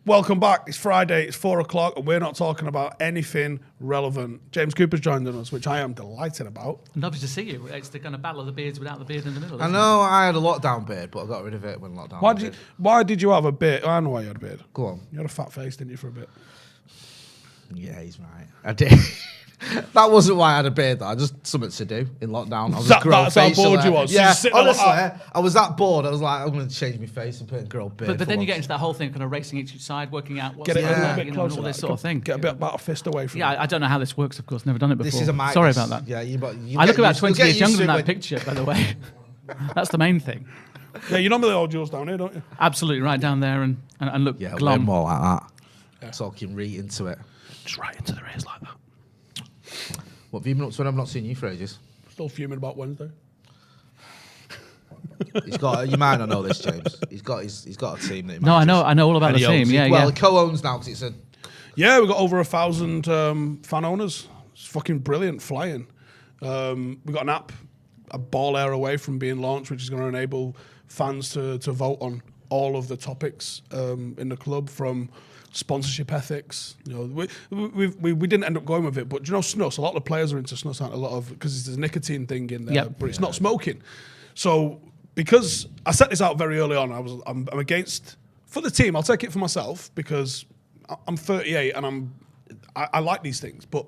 Welcome back. It's Friday. It's 4 o'clock, and we're not talking about anything relevant. James Cooper's joined us, which I am delighted about. Lovely to see you. It's the kind of battle of the beards without the beard in the middle. I know I had a lockdown beard, but I got rid of it when lockdown. Why did you have a beard? I know why you had a beard. Go on. You had a fat face, didn't you, for a bit? Yeah, he's right. I did. That wasn't why I had a beard, though. I just something to do in lockdown. I was That's how bored you was. Yeah, so honestly, I was that bored. I was like, I'm going to change my face and put a girl beard. But then you get into that whole thing, kind of racing each side, working out what's get it a little bit and closer. all this sort of thing. Get a bit about a fist away from. Yeah, I don't know how this works. Of course, never done it before. This is a mic. Sorry about that. Yeah, I look about 20 years younger than that picture, by the way. That's the main thing. Yeah, you normally hold yours down here, don't you? Absolutely, right down there and look glum. More like that. Yeah. Talking right into it. Just right into the ears like that. What have you been up to when I've not seen you for ages? Still fuming about Wednesday. He's got. You might not know this, James. He's got a team that. No, I know all about the team. Yeah, well, he co-owns now because it's a. Yeah, we've got over 1,000 fan owners. It's fucking brilliant, flying. We've got an app, a ball air away from being launched, which is going to enable fans to vote on all of the topics in the club, from sponsorship ethics. You know, we didn't end up going with it, but you know, snus. A lot of the players are into snus, aren't a lot of, because there's a nicotine thing in there, but it's not smoking. So because I set this out very early on, I'm against, for the team. I'll take it for myself because I'm 38 and I like these things. But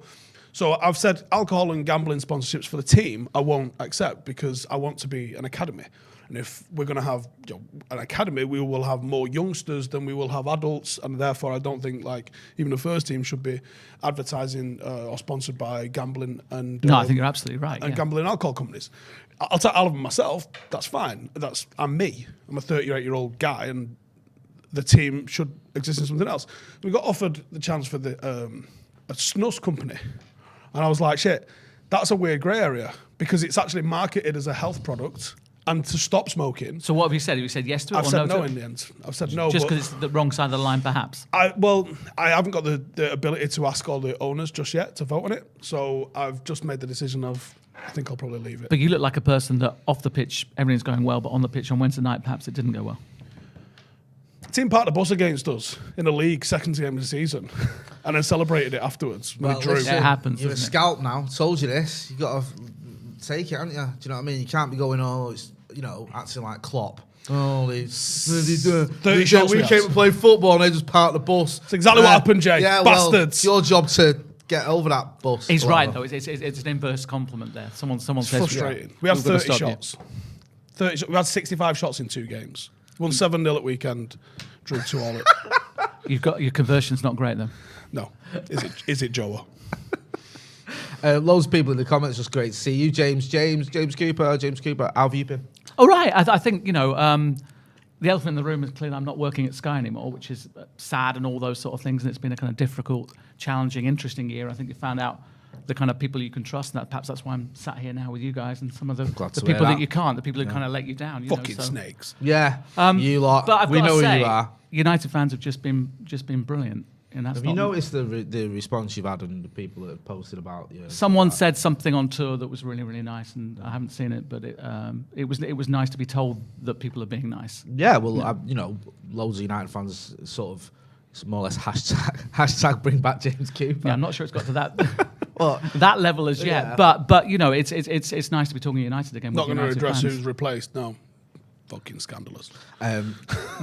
so I've said alcohol and gambling sponsorships for the team I won't accept because I want to be an academy. And if we're going to have an academy, we will have more youngsters than we will have adults, and therefore I don't think like even the first team should be advertising or sponsored by gambling and. No, I think you're absolutely right. And gambling alcohol companies. I'll take all of them myself. That's fine. I'm me. I'm a 38-year-old guy, and the team should exist in something else. We got offered the chance for a snus company, and I was like, shit, that's a weird grey area because it's actually marketed as a health product. And to stop smoking. So what have you said? Have you said yes to it I've or said no no to in the end. I've said no. Just because it's the wrong side of the line, perhaps? I haven't got the ability to ask all the owners just yet to vote on it. So I've just made the decision of, I think I'll probably leave it. But you look like a person that off the pitch, everything's going well, but on the pitch on Wednesday night, perhaps it didn't go well. Team parked the bus against us in the league, second game of the season, and then celebrated it afterwards. Well, we drew. It happens. You're a scout now. Told you this. You got to take it, haven't you? Do you know what I mean? You can't be going, it's, acting like Klopp. Oh, 30 shots we came to play football and they just parked the bus. That's exactly what happened, Jay. Yeah, Bastards. Well, it's your job to get over that bus. He's right, though. It's an inverse compliment there. Someone says... Frustrating. We had 30 shots. We had 65 shots in 2 games. Won 7-0 at weekend, drew 2-all. Your conversion's not great, though. No. Is it Joe? Loads of people in the comments. Just great to see you, James Cooper. How have you been? Oh, right. I think, the elephant in the room is clearly I'm not working at Sky anymore, which is sad and all those sort of things. And it's been a kind of difficult, challenging, interesting year. I think you found out the kind of people you can trust, and perhaps that's why I'm sat here now with you guys and some of the people that you can't, the people who kind of let you down. Fucking snakes. Yeah, you lot. But we know who you are. United fans have just been brilliant. And that's have you noticed the response you've had and the people that have posted about you? Someone said something on tour that was really, really nice, and I haven't seen it, but it was nice to be told that people are being nice. Yeah, well, loads of United fans sort of more or less hashtag bring back James Cooper. Yeah, I'm not sure it's got to that that level as yet, Yeah. but it's nice to be talking United again. Not with going to United address fans. who's replaced. No. Fucking scandalous.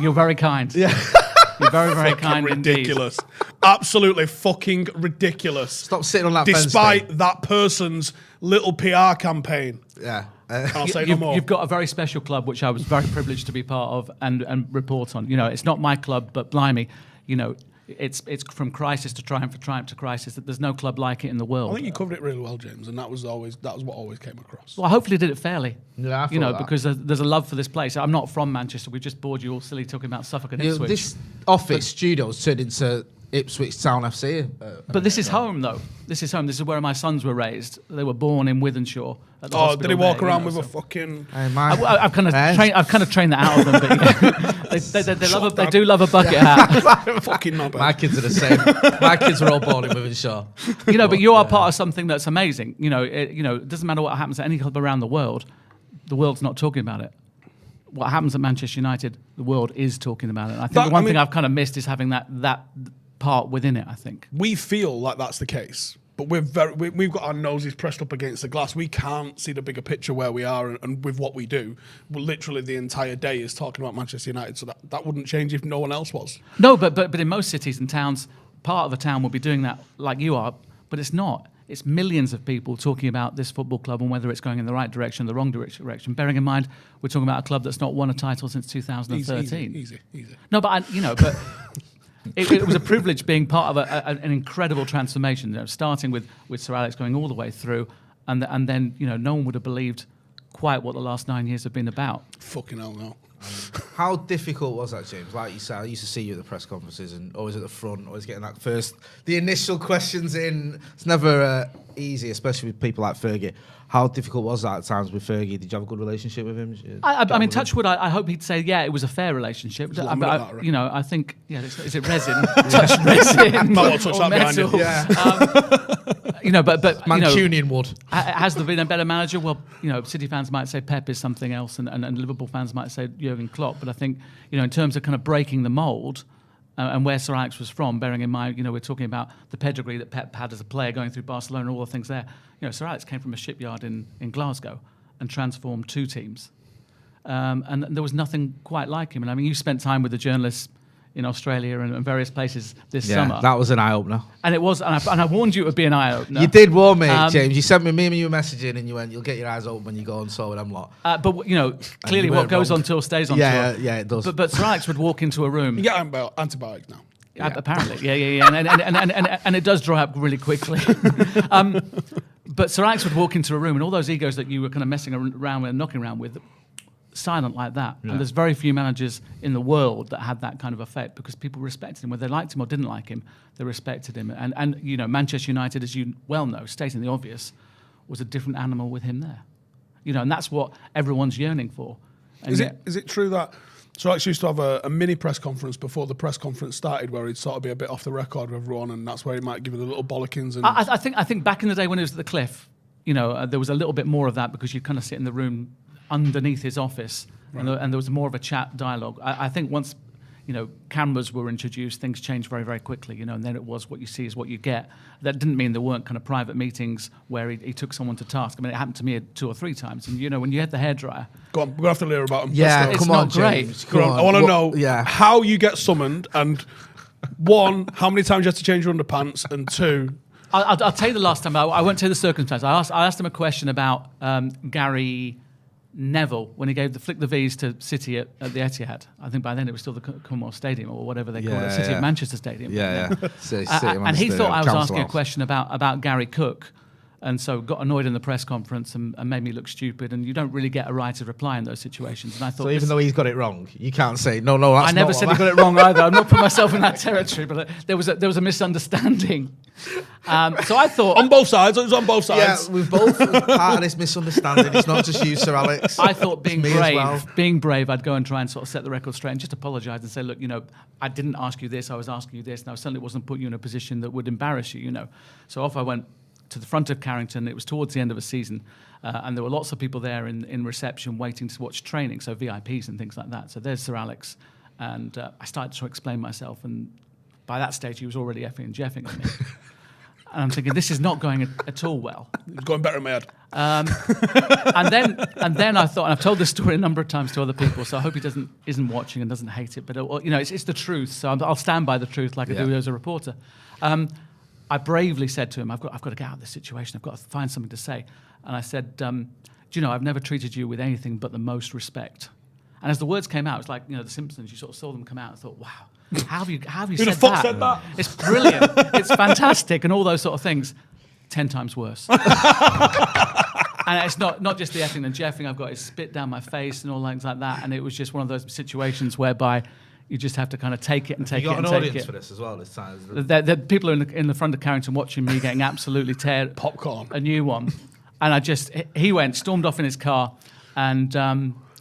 You're very kind. Yeah. You're very, very kind ridiculous. indeed. Absolutely fucking ridiculous. Stop sitting on that fence. Despite that person's little PR campaign. Yeah. I'll say no more. You've got a very special club, which I was very privileged to be part of and report on. It's not my club, but blimey, it's from crisis to triumph to crisis. That there's no club like it in the world. I think you covered it really well, James, and that was what always came across. Well, I hopefully did it fairly. Yeah, I thought that. Because there's a love for this place. I'm not from Manchester. We just bored you all silly talking about Suffolk and Ipswich. This office studio's turned into Ipswich Town FC. But this is home, though. This is home. This is where my sons were raised. They were born in Withenshaw. Did he walk around with a fucking? I've kind of trained that out of them. But they do love a bucket hat. Fucking knobber. My kids are the same. My kids were all born in Withenshaw. But you are part of something that's amazing. It doesn't matter what happens at any club around the world's not talking about it. what happens at Manchester United, the world is talking about it. I think the one thing I've kind of missed is having that part within it, I think. We feel like that's the case, but we've got our noses pressed up against the glass. We can't see the bigger picture where we are and with what we do. Literally the entire day is talking about Manchester United, so that wouldn't change if no one else was. No, but in most cities and towns, part of a town will be doing that like you are, but it's not. It's millions of people talking about this football club and whether it's going in the right direction or the wrong direction. Bearing in mind, we're talking about a club that's not won a title since 2013. Easy. No, but but it was a privilege being part of an incredible transformation. Starting with Sir Alex going all the way through, and then no one would have believed quite what the last 9 years have been about. Fucking hell, no. How difficult was that, James? Like you said, I used to see you at the press conferences and always at the front, always getting the initial questions in. It's never easy, especially with people like Fergie. How difficult was that at times with Fergie? Did you have a good relationship with him? I mean, touch wood, I hope he'd say, yeah, it was a fair relationship. I think, is it resin? Touch resin. Not touch that behind you. Yeah. But Mancunian wood. Has there been a better manager? Well, City fans might say Pep is something else, and Liverpool fans might say Jurgen Klopp. But I think, in terms of kind of breaking the mould and where Sir Alex was from, bearing in mind, we're talking about the pedigree that Pep had as a player going through Barcelona and all the things there. Sir Alex came from a shipyard in Glasgow and transformed two teams. And there was nothing quite like him. And I mean, you spent time with the journalists in Australia and various places this summer. That was an eye-opener. And it was, and I warned you it would be an eye-opener. You did warn me, James. You sent me and you a message in and you went, you'll get your eyes open when you go on tour with them lot. But, clearly what goes on tour stays on tour. Yeah, it does. But Sir Alex would walk into a room. You get antibiotics now. Apparently, yeah. And it does dry up really quickly. But Sir Alex would walk into a room and all those egos that you were kind of messing around with and knocking around with, silent like that. Yeah. And there's very few managers in the world that had that kind of effect because people respected him. Whether they liked him or didn't like him, they respected him. And Manchester United, as you well know, stating the obvious, was a different animal with him there. And that's what everyone's yearning for. And is it true that Sir Alex used to have a mini press conference before the press conference started where he'd sort of be a bit off the record with everyone and that's where he might give it a little bollockings? And I think back in the day when he was at the Cliff, there was a little bit more of that because you'd kind of sit in the room underneath his office, right. and there was more of a chat dialogue. I think once, cameras were introduced, things changed very, very quickly, and then it was what you see is what you get. That didn't mean there weren't kind of private meetings where he took someone to task. I mean, it happened to me 2 or 3 times. And, when you had the hairdryer... Go on, we're going to have to hear about him. Yeah, it's come not on, great. James. Come on. I want to know how you get summoned and, 1, how many times you have to change your underpants, and 2... I'll tell you the last time. I won't tell you the circumstance. I asked him a question about Gary Neville when he flicked the V's to City at the Etihad. I think by then it was still the Commonwealth Stadium or whatever they call it, City of Manchester Stadium. And he thought I was asking a question about Gary Cook, and so got annoyed in the press conference and made me look stupid. And you don't really get a right to reply in those situations. And I thought, so even though he's got it wrong, you can't say no. That's I never said he got it wrong either. I'm not putting myself in that territory, but there was a misunderstanding. So I thought on both sides. It was on both sides. Yeah, we've both part of this misunderstanding. It's not just you, Sir Alex. I thought being brave, I'd go and try and sort of set the record straight and just apologise and say, look, I didn't ask you this. I was asking you this, and I certainly wasn't putting you in a position that would embarrass you. So off I went to the front of Carrington. It was towards the end of a season, and there were lots of people there in reception waiting to watch training, so VIPs and things like that. So there's Sir Alex, and I started to explain myself, and by that stage he was already effing and jeffing at me. And I'm thinking, this is not going at all well. It's going better in my head. And then I thought, and I've told this story a number of times to other people, so I hope he isn't watching and doesn't hate it. But it's the truth, so I'll stand by the truth like I do as a reporter. I bravely said to him, I've got to get out of this situation. I've got to find something to say. And I said, do you know, I've never treated you with anything but the most respect. And as the words came out, it's like, The Simpsons, you sort of saw them come out and thought, wow, how have you Who the fuck said that? It's brilliant. It's fantastic and all those sort of things. 10 times worse. And it's not just the effing and jeffing. I've got his spit down my face and all things like that. And it was just one of those situations whereby you just have to kind of take it and take it and take it. You got an audience for this as well this time. The people are in the front of Carrington watching me getting absolutely popcorn, a new one. And he stormed off in his car, and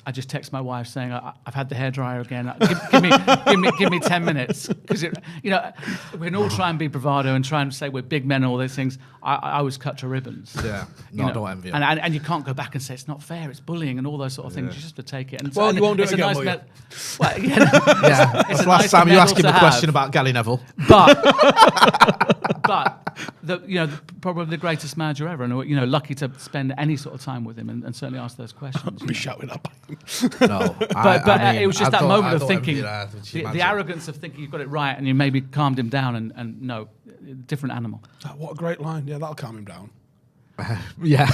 I just text my wife saying, I've had the hairdryer again. Give me 10 minutes. Because, we can all try and be bravado and try and say we're big men and all those things. I was cut to ribbons. Yeah, no, don't envy it. And you can't go back and say it's not fair, it's bullying and all those sort of things. You just have to take it. And well, you won't do it again, will you? Yeah, it's the last time you asked him a question about Gary Neville. But probably the greatest manager ever, and lucky to spend any sort of time with him and certainly ask those questions. Be shouting at him. No, but it was just that moment of thinking, the arrogance of thinking you've got it right, and you maybe calmed him down, and no, different animal. What a great line! Yeah, that'll calm him down. Yeah.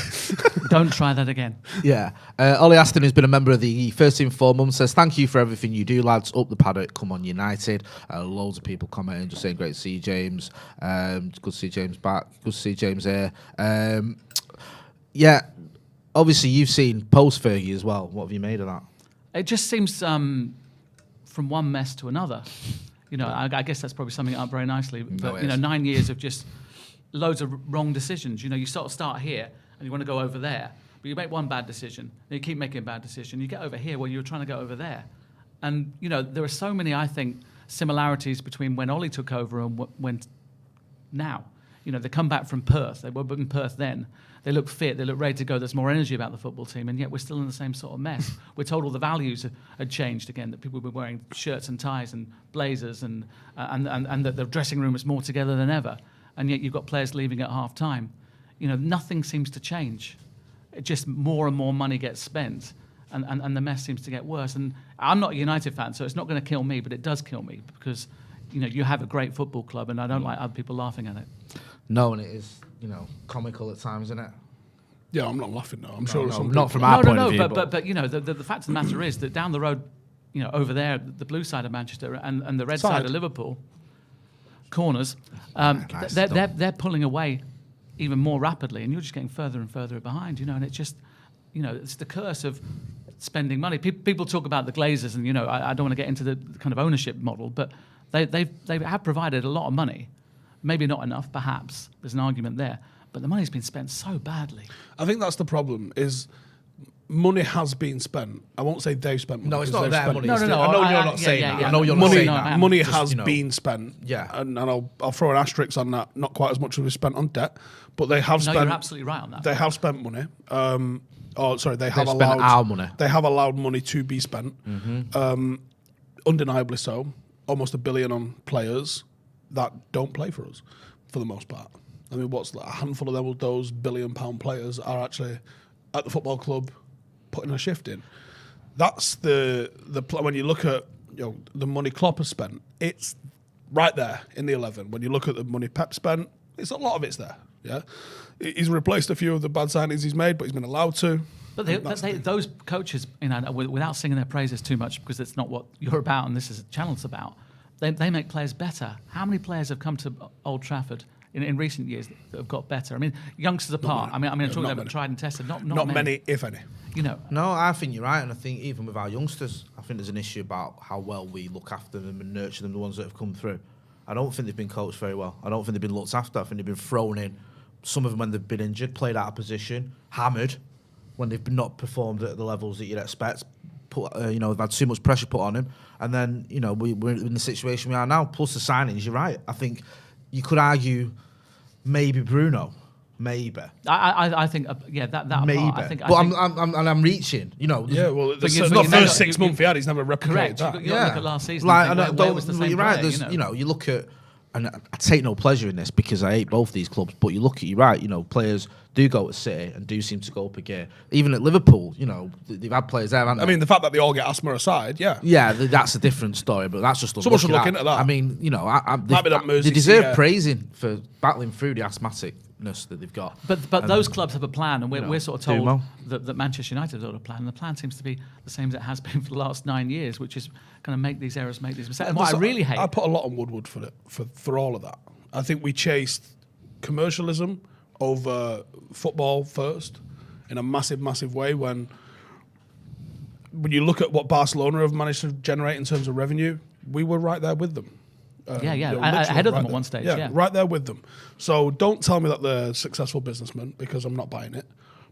Don't try that again. Yeah. Ollie Aston, who's been a member of the first team 4 months, says, thank you for everything you do, lads. Up the paddock, come on United. Loads of people commenting, just saying, great to see you, James. Good to see James back. Good to see James here. Yeah. Obviously, you've seen post-Fergie as well. What have you made of that? It just seems from one mess to another. I guess that's probably summing it up very nicely. But, 9 years of just loads of wrong decisions. You sort of start here and you want to go over there, but you make one bad decision, and you keep making a bad decision. You get over here where you're trying to go over there. And, there are so many, I think, similarities between when Ollie took over and when now. They come back from Perth. They were in Perth then. They look fit. They look ready to go. There's more energy about the football team, and yet we're still in the same sort of mess. We're told all the values had changed again, that people were wearing shirts and ties and blazers, and that the dressing room is more together than ever. And yet you've got players leaving at half time. Nothing seems to change. It just more and more money gets spent, and the mess seems to get worse. And I'm not a United fan, so it's not going to kill me, but it does kill me because, you have a great football club, and I don't like other people laughing at it. No, and it is, comical at times, isn't it? Yeah, I'm not laughing now. I'm sure some not from our point of view. But the fact of the matter is that down the road, over there, the blue side of Manchester and the red side of Liverpool, corners, they're pulling away even more rapidly, and you're just getting further and further behind. And it's just, it's the curse of spending money. People talk about the Glazers, and I don't want to get into the kind of ownership model, but they have provided a lot of money. Maybe not enough, perhaps. There's an argument there. But the money's been spent so badly. I think that's the problem, is money has been spent. I won't say they've spent money. No, it's not their money. No. I know you're not saying that. Yeah. I know you're not saying that. Money has been spent. Yeah. And I'll throw an asterisk on that. Not quite as much as we spent on debt, but they have spent. No, you're absolutely right on that. They have spent money. They have spent our money. They have allowed money to be spent. Undeniably so. Almost $1 billion on players that don't play for us, for the most part. I mean, what's a handful of those £1 billion players are actually at the football club putting a shift in. That's the when you look at the money Klopp has spent, it's right there in the 11. When you look at the money Pep spent, it's a lot of it's there. Yeah, he's replaced a few of the bad signings he's made, but he's been allowed to. But those coaches, without singing their praises too much, because it's not what you're about and this is a channel it's about. They make players better. How many players have come to Old Trafford in recent years that have got better? I mean, youngsters apart. I'm talking about tried and tested. Not many, if any. No, I think you're right, and I think even with our youngsters, I think there's an issue about how well we look after them and nurture them, the ones that have come through. I don't think they've been coached very well. I don't think they've been looked after. I think they've been thrown in. Some of them when they've been injured, played out of position, hammered when they've not performed at the levels that you'd expect. They've had too much pressure put on him, and then we're in the situation we are now. Plus the signings, you're right. I think you could argue maybe Bruno, maybe. I think that maybe. Apart, I think, but I'm reaching. Yeah, well, it's not the first 6 months he had. He's never replicated that. You look at last season. Where was the same you're right. player, You look at. And I take no pleasure in this because I hate both these clubs. But you look at, you're right, players do go to City and do seem to go up a gear. Even at Liverpool, they've had players there, haven't they? I mean, the fact that they all get asthma aside, yeah. Yeah, that's a different story, but that's just someone should look into that. I mean, they deserve praising for battling through the asthmaticness that they've got. But those clubs have a plan, and we're sort of told that Manchester United have got a plan, and the plan seems to be the same as it has been for the last 9 years, which is going to make these errors, make these mistakes. And what I really hate... I put a lot on Woodward for all of that. I think we chased commercialism over football first in a massive, massive way. When you look at what Barcelona have managed to generate in terms of revenue, we were right there with them. Ahead of them at one stage. Yeah, right there with them. So don't tell me that they're successful businessmen, because I'm not buying it.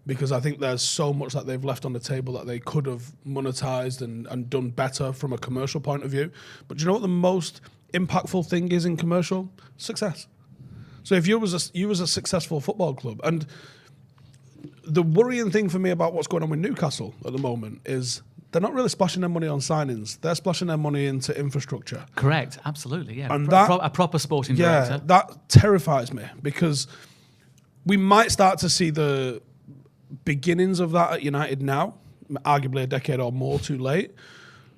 because I think there's so much that they've left on the table that they could have monetized and done better from a commercial point of view. But do you know what the most impactful thing is in commercial? Success. So if you was a successful football club, and the worrying thing for me about what's going on with Newcastle at the moment is they're not really splashing their money on signings. They're splashing their money into infrastructure. Correct, absolutely, yeah. And A proper sporting director. That terrifies me, because we might start to see the beginnings of that at United now, arguably a decade or more too late.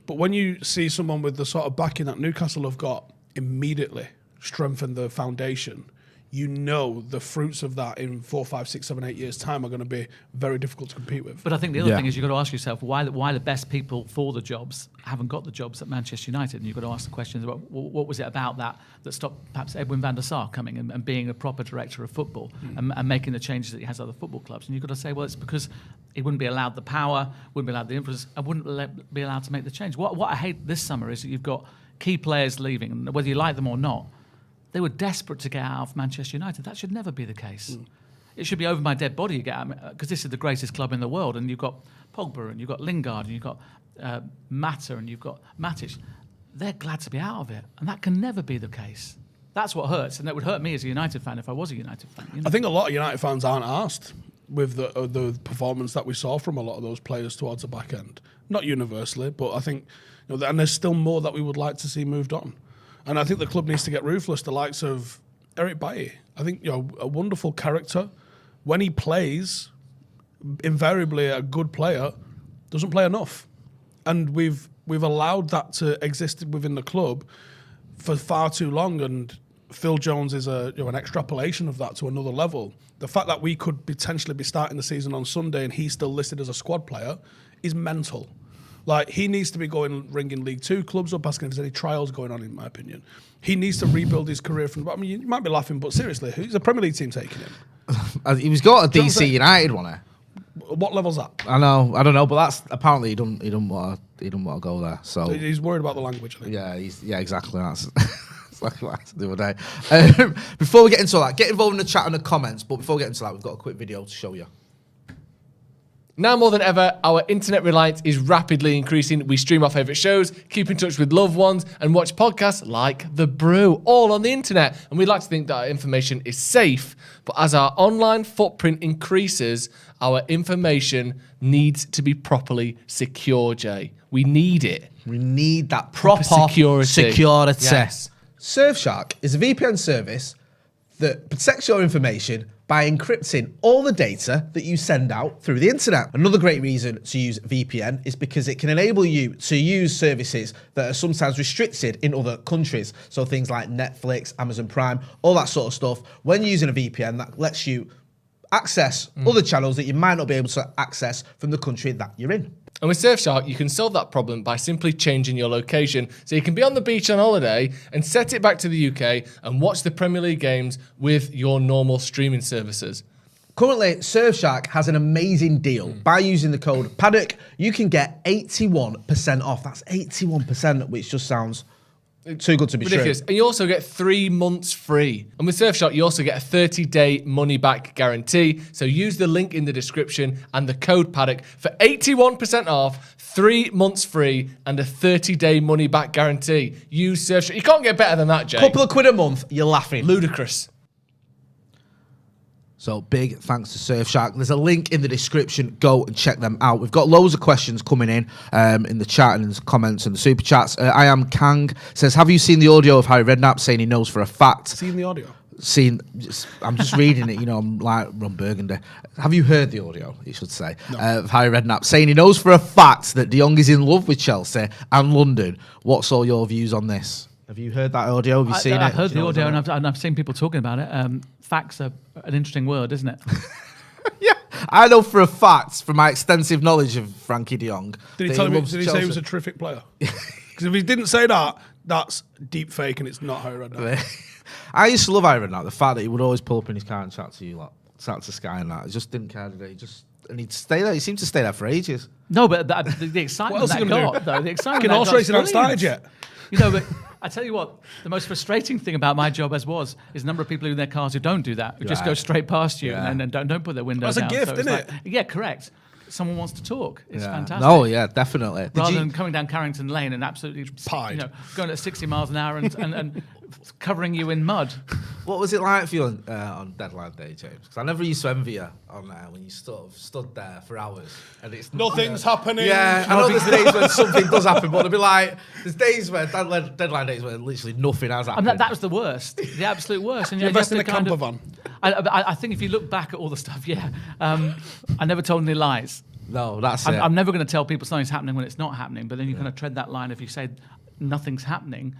But when you see someone with the sort of backing that Newcastle have got immediately strengthen the foundation, you know the fruits of that in 4, 5, 6, 7, 8 years' time are going to be very difficult to compete with. But I think the other thing is you've got to ask yourself why the best people for the jobs haven't got the jobs at Manchester United. And you've got to ask the questions about what was it about that stopped perhaps Edwin van der Sar coming and being a proper director of football and making the changes that he has at other football clubs. And you've got to say, well, it's because he wouldn't be allowed the power, wouldn't be allowed the influence, and wouldn't be allowed to make the change. What I hate this summer is that you've got key players leaving, and whether you like them or not, they were desperate to get out of Manchester United. That should never be the case. It should be over my dead body you get out, because this is the greatest club in the world, and you've got Pogba, and you've got Lingard, and you've got Mata, and you've got Matic. They're glad to be out of it, and that can never be the case. That's what hurts, and that would hurt me as a United fan if I was a United fan. You know? I think a lot of United fans aren't arsed with the performance that we saw from a lot of those players towards the back end. Not universally, but I think, and there's still more that we would like to see moved on. And I think the club needs to get ruthless. The likes of Eric Bailly, I think, a wonderful character. When he plays, invariably a good player, doesn't play enough. And we've allowed that to exist within the club for far too long. And Phil Jones is an extrapolation of that to another level. The fact that we could potentially be starting the season on Sunday and he's still listed as a squad player is mental. Like, he needs to be ringing League Two clubs up, asking if there's any trials going on, in my opinion. He needs to rebuild his career from... I mean, you might be laughing, but seriously, who's the Premier League team taking him? He was got a DC United one. What level's that? I don't know, but that's apparently he don't want to go there. So he's worried about the language, I think. Yeah, exactly. That's exactly what I said the other day. Before we get into that, get involved in the chat and the comments. But before we get into that, we've got a quick video to show you. Now more than ever, our internet reliance is rapidly increasing. We stream our favourite shows, keep in touch with loved ones, and watch podcasts like The Brew, all on the internet. And we'd like to think that our information is safe, but as our online footprint increases, our information needs to be properly secure, Jay. We need it. We need that proper security. Yes. Surfshark is a VPN service that protects your information by encrypting all the data that you send out through the internet. Another great reason to use VPN is because it can enable you to use services that are sometimes restricted in other countries. So things like Netflix, Amazon Prime, all that sort of stuff. When using a VPN, that lets you access other channels that you might not be able to access from the country that you're in. And with Surfshark, you can solve that problem by simply changing your location. So you can be on the beach on holiday and set it back to the UK and watch the Premier League games with your normal streaming services. Currently, Surfshark has an amazing deal. By using the code Paddock, you can get 81% off. That's 81%, which just sounds too good to be ridiculous. True. And you also get 3 months free. And with Surfshark, you also get a 30-day money-back guarantee. So use the link in the description and the code Paddock for 81% off, 3 months free, and a 30-day money-back guarantee. Use Surfshark. You can't get better than that, Jay. Couple of quid a month, you're laughing. Ludicrous. So big thanks to Surfshark. There's a link in the description. Go and check them out. We've got loads of questions coming in the chat and in the comments and the super chats. I am Kang says, have you seen the audio of Harry Redknapp saying he knows for a fact? Seen the audio? I'm just reading it, I'm like Ron Burgundy. Have you heard the audio, you should say, of Harry Redknapp saying he knows for a fact that De Jong is in love with Chelsea and London? What's all your views on this? Have you heard that audio? Have you seen it? I've heard the audio and I've seen people talking about it. Facts are an interesting word, isn't it? Yeah, I know for a fact, from my extensive knowledge of Frankie De Jong. Did he say he was a terrific player? Because if he didn't say that, that's deep fake and it's not Harry Redknapp. I used to love Harry Redknapp, the fact that he would always pull up in his car and chat to you, chat to Sky and that. He just didn't care, did he? And he'd stay there. He seemed to stay there for ages. No, but the excitement that got, though, the excitement. Fucking horse racing hasn't started yet. But I tell you what, the most frustrating thing about my job is the number of people in their cars who don't do that, who just go straight past you and don't put their window That's down. a gift, it's isn't it? Yeah, correct. Someone wants to talk. It's fantastic. No, yeah, definitely. Rather than coming down Carrington Lane and absolutely Pied. going at 60 miles an hour and covering you in mud. What was it like for you on deadline day, James? Because I never used to envy you on there when you stood there for hours and it's Nothing's happening. Yeah, I know there's days when something does happen, but the'll be like there's days where deadline days where literally nothing has happened. That was the worst, the absolute worst. And You you invest have in to a kind camper of- van. I think if you look back at all the stuff, I never told any lies. No, that's it. I'm never going to tell people something's happening when it's not happening. But then you kind of tread that line. If you say nothing's happening,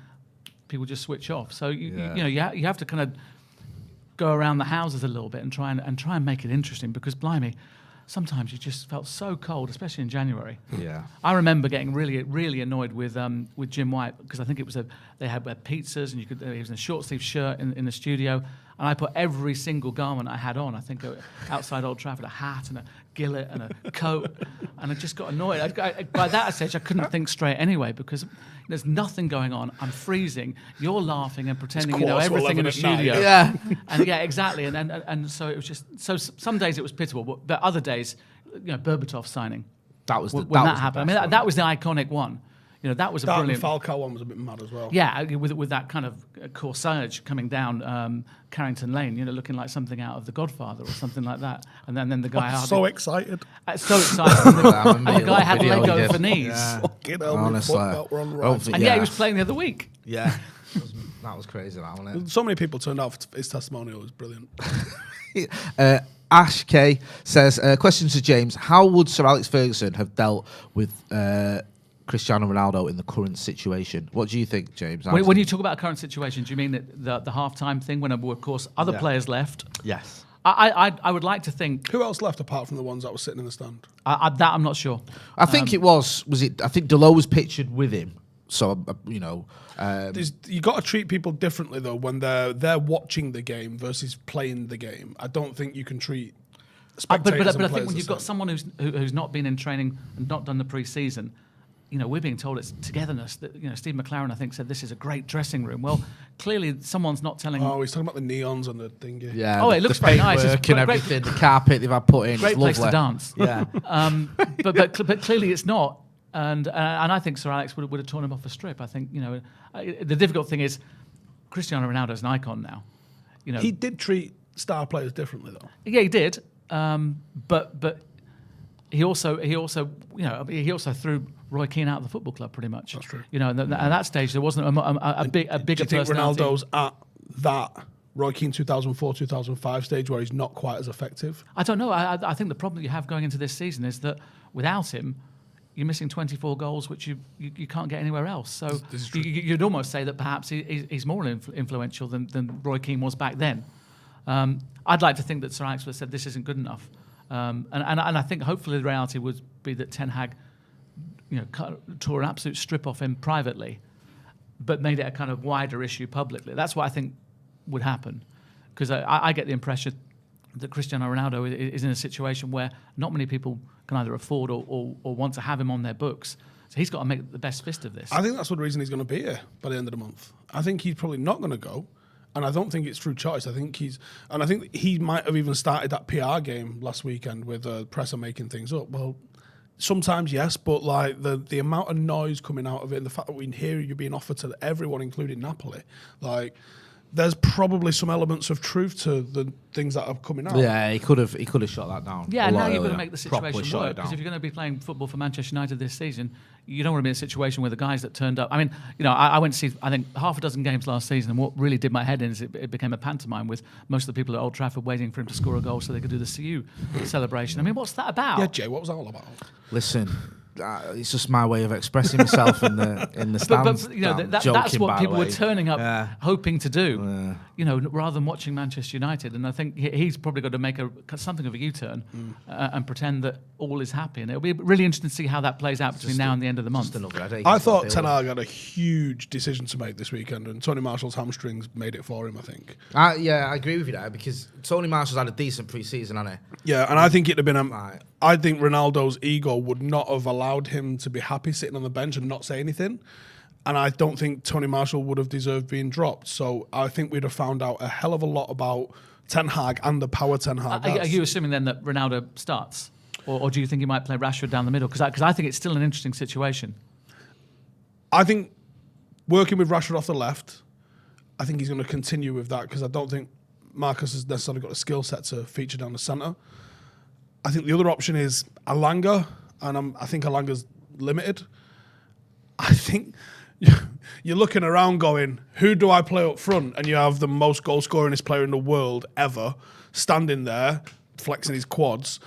people just switch off. So you have to kind of go around the houses a little bit and try and make it interesting. Because blimey, sometimes you just felt so cold, especially in January. Yeah. I remember getting really, really annoyed with Jim White because I think it was they had pizzas and he was in a short sleeve shirt in the studio, and I put every single garment I had on. I think outside Old Trafford, a hat and a gillet and a coat, and I just got annoyed. By that stage, I couldn't think straight anyway because there's nothing going on. I'm freezing. You're laughing and pretending you know everything in the studio. Yeah. And yeah, exactly. And so it was just some days it was pitiable, but other days, Berbatov signing. That was When that happened. I mean, that was the iconic one. That was a That brilliant. Falcao one was a bit mad as well. Yeah, with that kind of corsage coming down Carrington Lane, looking like something out of The Godfather or something like that. And then the guy So excited. so excited. And And the guy had Lego for knees. Yeah. Fucking hell, Honestly. we're on the Oh, right. And he was playing the other week. Yeah. That was crazy, that wasn't So many people turned out for his testimonial. It was brilliant. it? Ash K says, question to James. How would Sir Alex Ferguson have dealt with Cristiano Ronaldo in the current situation? What do you think, James? When you talk about current situation, do you mean the half-time thing when, of course, other players left? Yes. I would like to think Who else left apart from the ones that were sitting in the stand? that I'm not sure. I think it was it? I think Delors was pictured with him. So, You got to treat people differently though when they're watching the game versus playing the game. I don't think you can treat spectators But I and think players when the you've got same. someone who's not been in training and not done the pre-season, we're being told it's togetherness. That Steve McLaren, I think, said this is a great dressing room. Well, clearly someone's not telling. Oh, he's talking about the neons and the thingy. yeah. Oh, it looks very nice. It's Paintwork and great- everything. The carpet they've had put in. Great it's place to lovely. dance. Yeah. But clearly it's not. And I think Sir Alex would have torn him off a strip. I think the difficult thing is Cristiano Ronaldo is an icon now. He did treat star players differently though. Yeah, he did. But he also threw Roy Keane out of the football club pretty much. That's true. And at that stage there wasn't a bigger Do you think personality. Ronaldo's at that Roy Keane 2004-2005 stage where he's not quite as effective? I don't know. I think the problem you have going into this season is that without him, you're missing 24 goals, which you can't get anywhere else. So This is true. you'd almost say that perhaps he's more influential than Roy Keane was back then. I'd like to think that Sir Alex would have said this isn't good enough. And I think hopefully the reality would be that Ten Hag tore an absolute strip off him privately, but made it a kind of wider issue publicly. That's what I think would happen. Because I get the impression that Cristiano Ronaldo is in a situation where not many people can either afford or want to have him on their books. So he's got to make the best fist of this. I think that's the reason he's going to be here by the end of the month. I think he's probably not going to go, and I don't think it's through choice. I think he might have even started that PR game last weekend with Presser making things up. Well, sometimes yes, but like the amount of noise coming out of it, and the fact that we hear you're being offered to everyone, including Napoli, like. There's probably some elements of truth to the things that are coming out. Yeah, he could have shot that down. Yeah, a lot now you've got to earlier. make the Properly situation shot it work. Because down. if you're going to be playing football for Manchester United this season, you don't want to be in a situation where the guys that turned up. I mean, I went to see, I think, half a dozen games last season, and what really did my head in is it became a pantomime with most of the people at Old Trafford waiting for him to score a goal so they could do the CU celebration. I mean, what's that about? Yeah, Jay, what was that all about? Listen, it's just my way of expressing myself in the stands. But that's Joking, what by people the were way. turning up Yeah. hoping to do, rather than watching Manchester United. And I think he's probably got to make something of a U-turn and pretend that all is happy. And it'll be really interesting to see how that plays out between now and the end of the month. Just another headache. I thought Ten Hag had a huge decision to make this weekend, and Tony Marshall's hamstrings made it for him, I think. I agree with you there because Tony Marshall's had a decent pre-season, hasn't he? Yeah, and I think it'd have been Right. I think Ronaldo's ego would not have allowed him to be happy sitting on the bench and not say anything. And I don't think Tony Marshall would have deserved being dropped. So I think we'd have found out a hell of a lot about Ten Hag and the power Ten Hag has. Are you assuming then that Ronaldo starts? Or do you think he might play Rashford down the middle? Because I think it's still an interesting situation. I think working with Rashford off the left, I think he's going to continue with that because I don't think Marcus has necessarily got a skill set to feature down the centre. I think the other option is Alanga, and I think Alanga's limited. I think you're looking around going, who do I play up front? And you have the most goal-scoringest player in the world ever standing there, flexing his quads.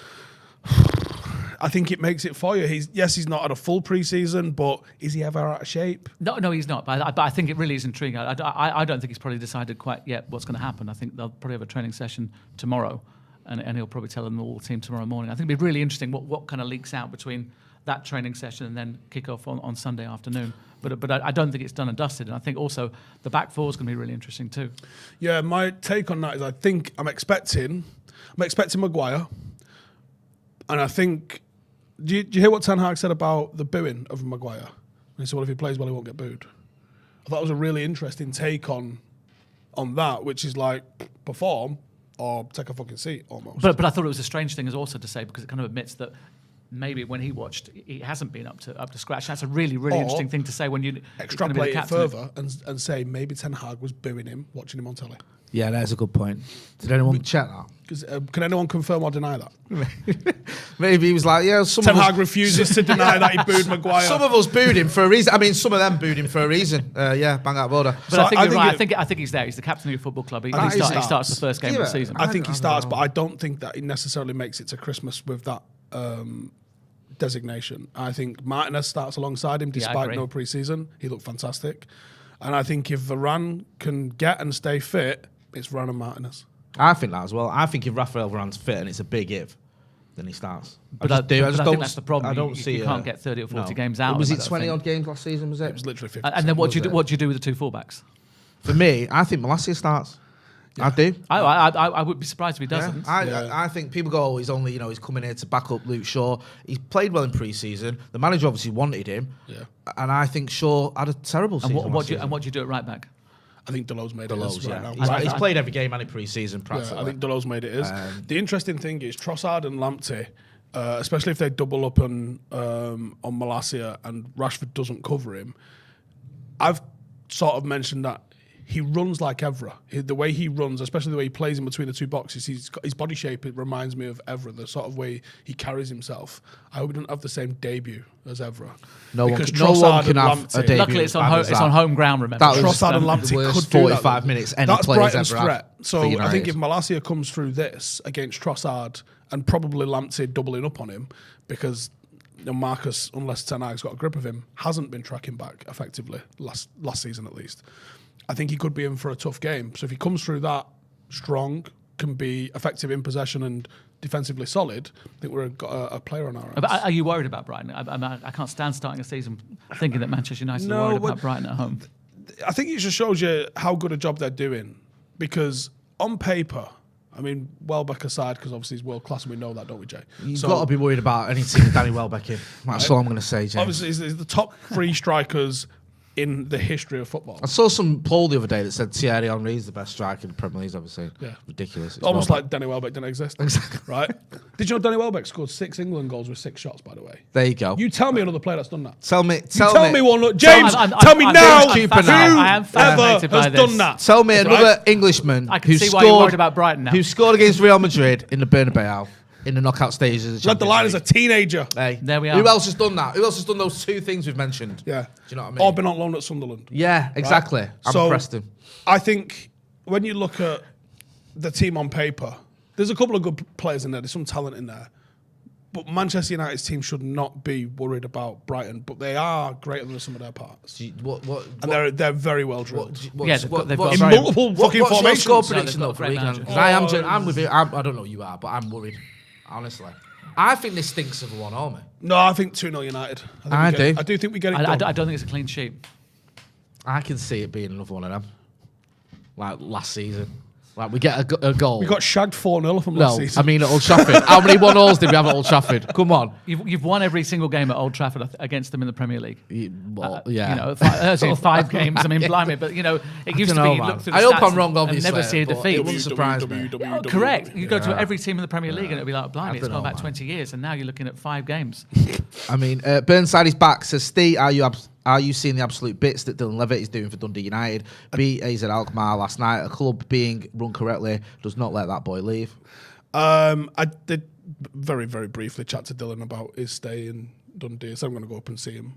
I think it makes it for you. He's not had a full pre-season, but is he ever out of shape? No, he's not. But I think it really is intriguing. I don't think he's probably decided quite yet what's going to happen. I think they'll probably have a training session tomorrow, and he'll probably tell them all the team tomorrow morning. I think it'd be really interesting what kind of leaks out between that training session and then kick off on Sunday afternoon. But I don't think it's done and dusted. And I think also the back four is going to be really interesting too. Yeah, my take on that is I think I'm expecting Maguire, and I think. Do you hear what Ten Hag said about the booing of Maguire? He said, well, if he plays well, he won't get booed. I thought it was a really interesting take on that, which is like, perform or take a fucking seat, almost. But I thought it was a strange thing as also to say, because it kind of admits that maybe when he watched, he hasn't been up to scratch. That's a really, really interesting thing to say when you extrapolate it further and say maybe Ten Hag was booing him, watching him on telly. Yeah, that's a good point. Did anyone check that? Can anyone confirm or deny that? Maybe he was like, yeah, Ten Hag refuses to deny that he booed Maguire. Some of us booed him for a reason. I mean, some of them booed him for a reason. Yeah, bang out of order. But so I think you're right. I think he's there. He's the captain of your football club. He starts the first game of the season. I think he starts, but I don't think that he necessarily makes it to Christmas with that designation. I think Martinez starts alongside him despite no pre-season. He looked fantastic. And I think if Varane can get and stay fit, it's Varane and Martinez. I think that as well. I think if Rafael Varane's fit and it's a big if, then he starts. But I think that's the problem. You can't get 30 or 40 games out. Was it 20-odd games last season, was it? It was literally 50. And then what do you do with the two fullbacks? For me, I think Malacia starts. Yeah. I do. I would be surprised if he doesn't. Yeah. I think people go, he's only, he's coming here to back up Luke Shaw. He's played well in pre-season. The manager obviously wanted him. Yeah. And I think Shaw had a terrible season. And what do you do at right back? I think Delo's made it right now. He's played every game and in pre-season practically. Yeah, I think Delo's made it is. The interesting thing is Trossard and Lamptey, especially if they double up on Malacia and Rashford doesn't cover him, I've sort of mentioned that he runs like Evra. The way he runs, especially the way he plays in between the two boxes, his body shape, it reminds me of Evra, the sort of way he carries himself. I hope he doesn't have the same debut as Evra. No one can have a debut. Luckily, it's on home ground, remember. Trossard and Lamptey could do 45 minutes any That's players Brighton's ever threat. So I think if Malacia comes through this against Trossard and probably Lamptey doubling up on him, because Marcus, unless Ten Hag's got a grip of him, hasn't been tracking back effectively last season at least. I think he could be in for a tough game. So if he comes through that strong, can be effective in possession and defensively solid, I think we've got a player on our hands. But are you worried about Brighton? I can't stand starting a season thinking that Manchester United are worried about Brighton at home. I think it just shows you how good a job they're doing. Because on paper, I mean, Welbeck aside, because obviously he's world class and we know that, don't we, Jay? You've got to be worried about any team with Danny Welbeck in. That's all I'm going to say, James. Obviously, he's the top 3 strikers in the history of football. I saw some poll the other day that said Thierry Henry is the best striker in the Premier League, obviously. Yeah. Ridiculous. It's almost like Danny Welbeck didn't exist. Exactly. Right? Did you know Danny Welbeck scored 6 England goals with 6 shots, by the way? There you go. You tell me another player that's done that. Tell me one. Look, James, tell me now who ever has done that. Tell me another Englishman who scored, why you're worried about Brighton now. Who scored against Real Madrid in the Bernabeu. In the knockout stages of the Led the line as a teenager. Hey, there we are. Who else has done that? Who else has done those 2 things we've mentioned? Yeah. Do you know what I mean? Or been on loan at Sunderland. Yeah, exactly. Right? I'm impressed him. I think when you look at the team on paper, there's a couple of good players in there. There's some talent in there. But Manchester United's team should not be worried about Brighton, but they are greater than some of their parts. And they're very well drilled. They've got in multiple fucking formations. What's your score prediction though for England? I'm with you. I don't know you are, but I'm worried. Honestly. I think this stinks of a 1-0. No, I think 2-0 United. I do think we get it done. I don't think it's a clean sheet. I can see it being another one of them. Like last season. Right, we get a goal. We got shagged 4-0 from last no, season. I mean at Old Trafford. How many 1-0s did we have at Old Trafford? Come on. You've won every single game at Old Trafford against them in the Premier League. Yeah. You know, 5 games. I mean, blimey, but you know, it used to be. You look through the I hope stats I'm wrong, and obviously. never see a but defeat. It wouldn't surprise me. Oh, correct. You go to every team in the Premier League and it'll be like, blimey, it's gone back 20 years, and now you're looking at 5 games. I mean, Burnside is back. Says, Steve, are you seeing the absolute bits that Dylan Levitt is doing for Dundee United? Beat AZ Alkmaar last night. A club being run correctly does not let that boy leave. I did very, very briefly chat to Dylan about his stay in Dundee, so I'm going to go up and see him.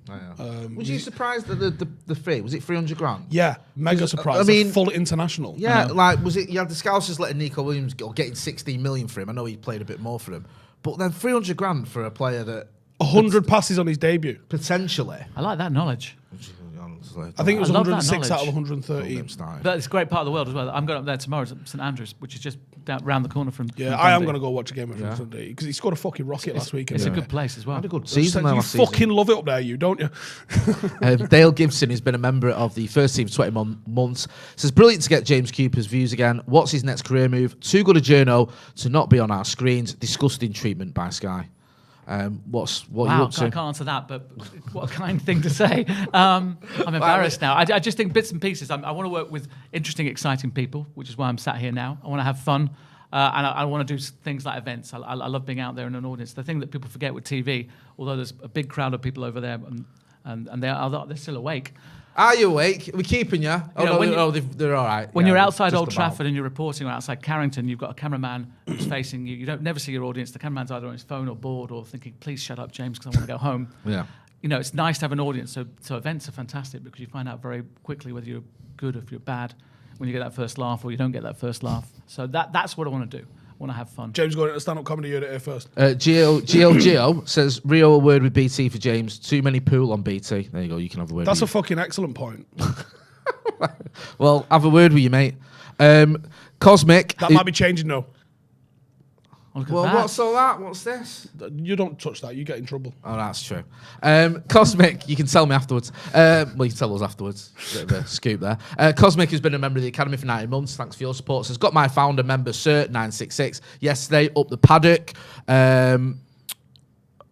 Was you surprised at the fee? Was it 300 grand? Yeah, mega surprised. I mean, full international. Yeah, like, was it, you had the Scousers letting Nico Williams go, getting 16 million for him. I know he played a bit more for him. But then 300 grand for a player that... 100 passes on his debut. Potentially. I like that knowledge. I think it was I love that 106 out of knowledge. 113. But it's a great part of the world as well. I'm going up there tomorrow at St Andrews, which is just down round the corner from. Yeah, from I am Dundee. going to go watch a game of him Sunday because he scored a fucking rocket last week. It's a good place as well. Had a good season there You last fucking season. love it up there, you don't you? Dale Gibson has been a member of the first team for 20 months. Says, brilliant to get James Cooper's views again. What's his next career move? Too good a journo to not be on our screens. Disgusting treatment by Sky. What are you up to? I can't answer that, but what a kind thing to say. I'm embarrassed now. I just think bits and pieces. I want to work with interesting, exciting people, which is why I'm sat here now. I want to have fun, and I want to do things like events. I love being out there in an audience. The thing that people forget with TV, although there's a big crowd of people over there, and they're still awake. Are you awake? We're keeping you. They're all right. When Yeah, you're outside just Old about. Trafford and you're reporting, or outside Carrington, you've got a cameraman who's facing you. You don't never see your audience. The cameraman's either on his phone or bored or thinking, "Please shut up, James, because I want to go home." Yeah. You know, it's nice to have an audience. So events are fantastic because you find out very quickly whether you're good or if you're bad when you get that first laugh or you don't get that first laugh. So that's what I want to do. I want to have fun. James going to stand-up comedy unit here first. Gio says, Rio, a word with BT for James. Too many pool on BT. There you go. You can have a word. That's a with fucking excellent point. Well, have a word with you, mate. Cosmic. That might be changing now. Oh, look at Well, that. what's all that? What's this? You don't touch that, you get in trouble. Oh, that's true. Cosmic, you can tell me afterwards. Well, you can tell us afterwards. Bit of a scoop there. Cosmic has been a member of the Academy for 19 months. Thanks for your support. Has got my founder member, Sir 966, yesterday up the Paddock.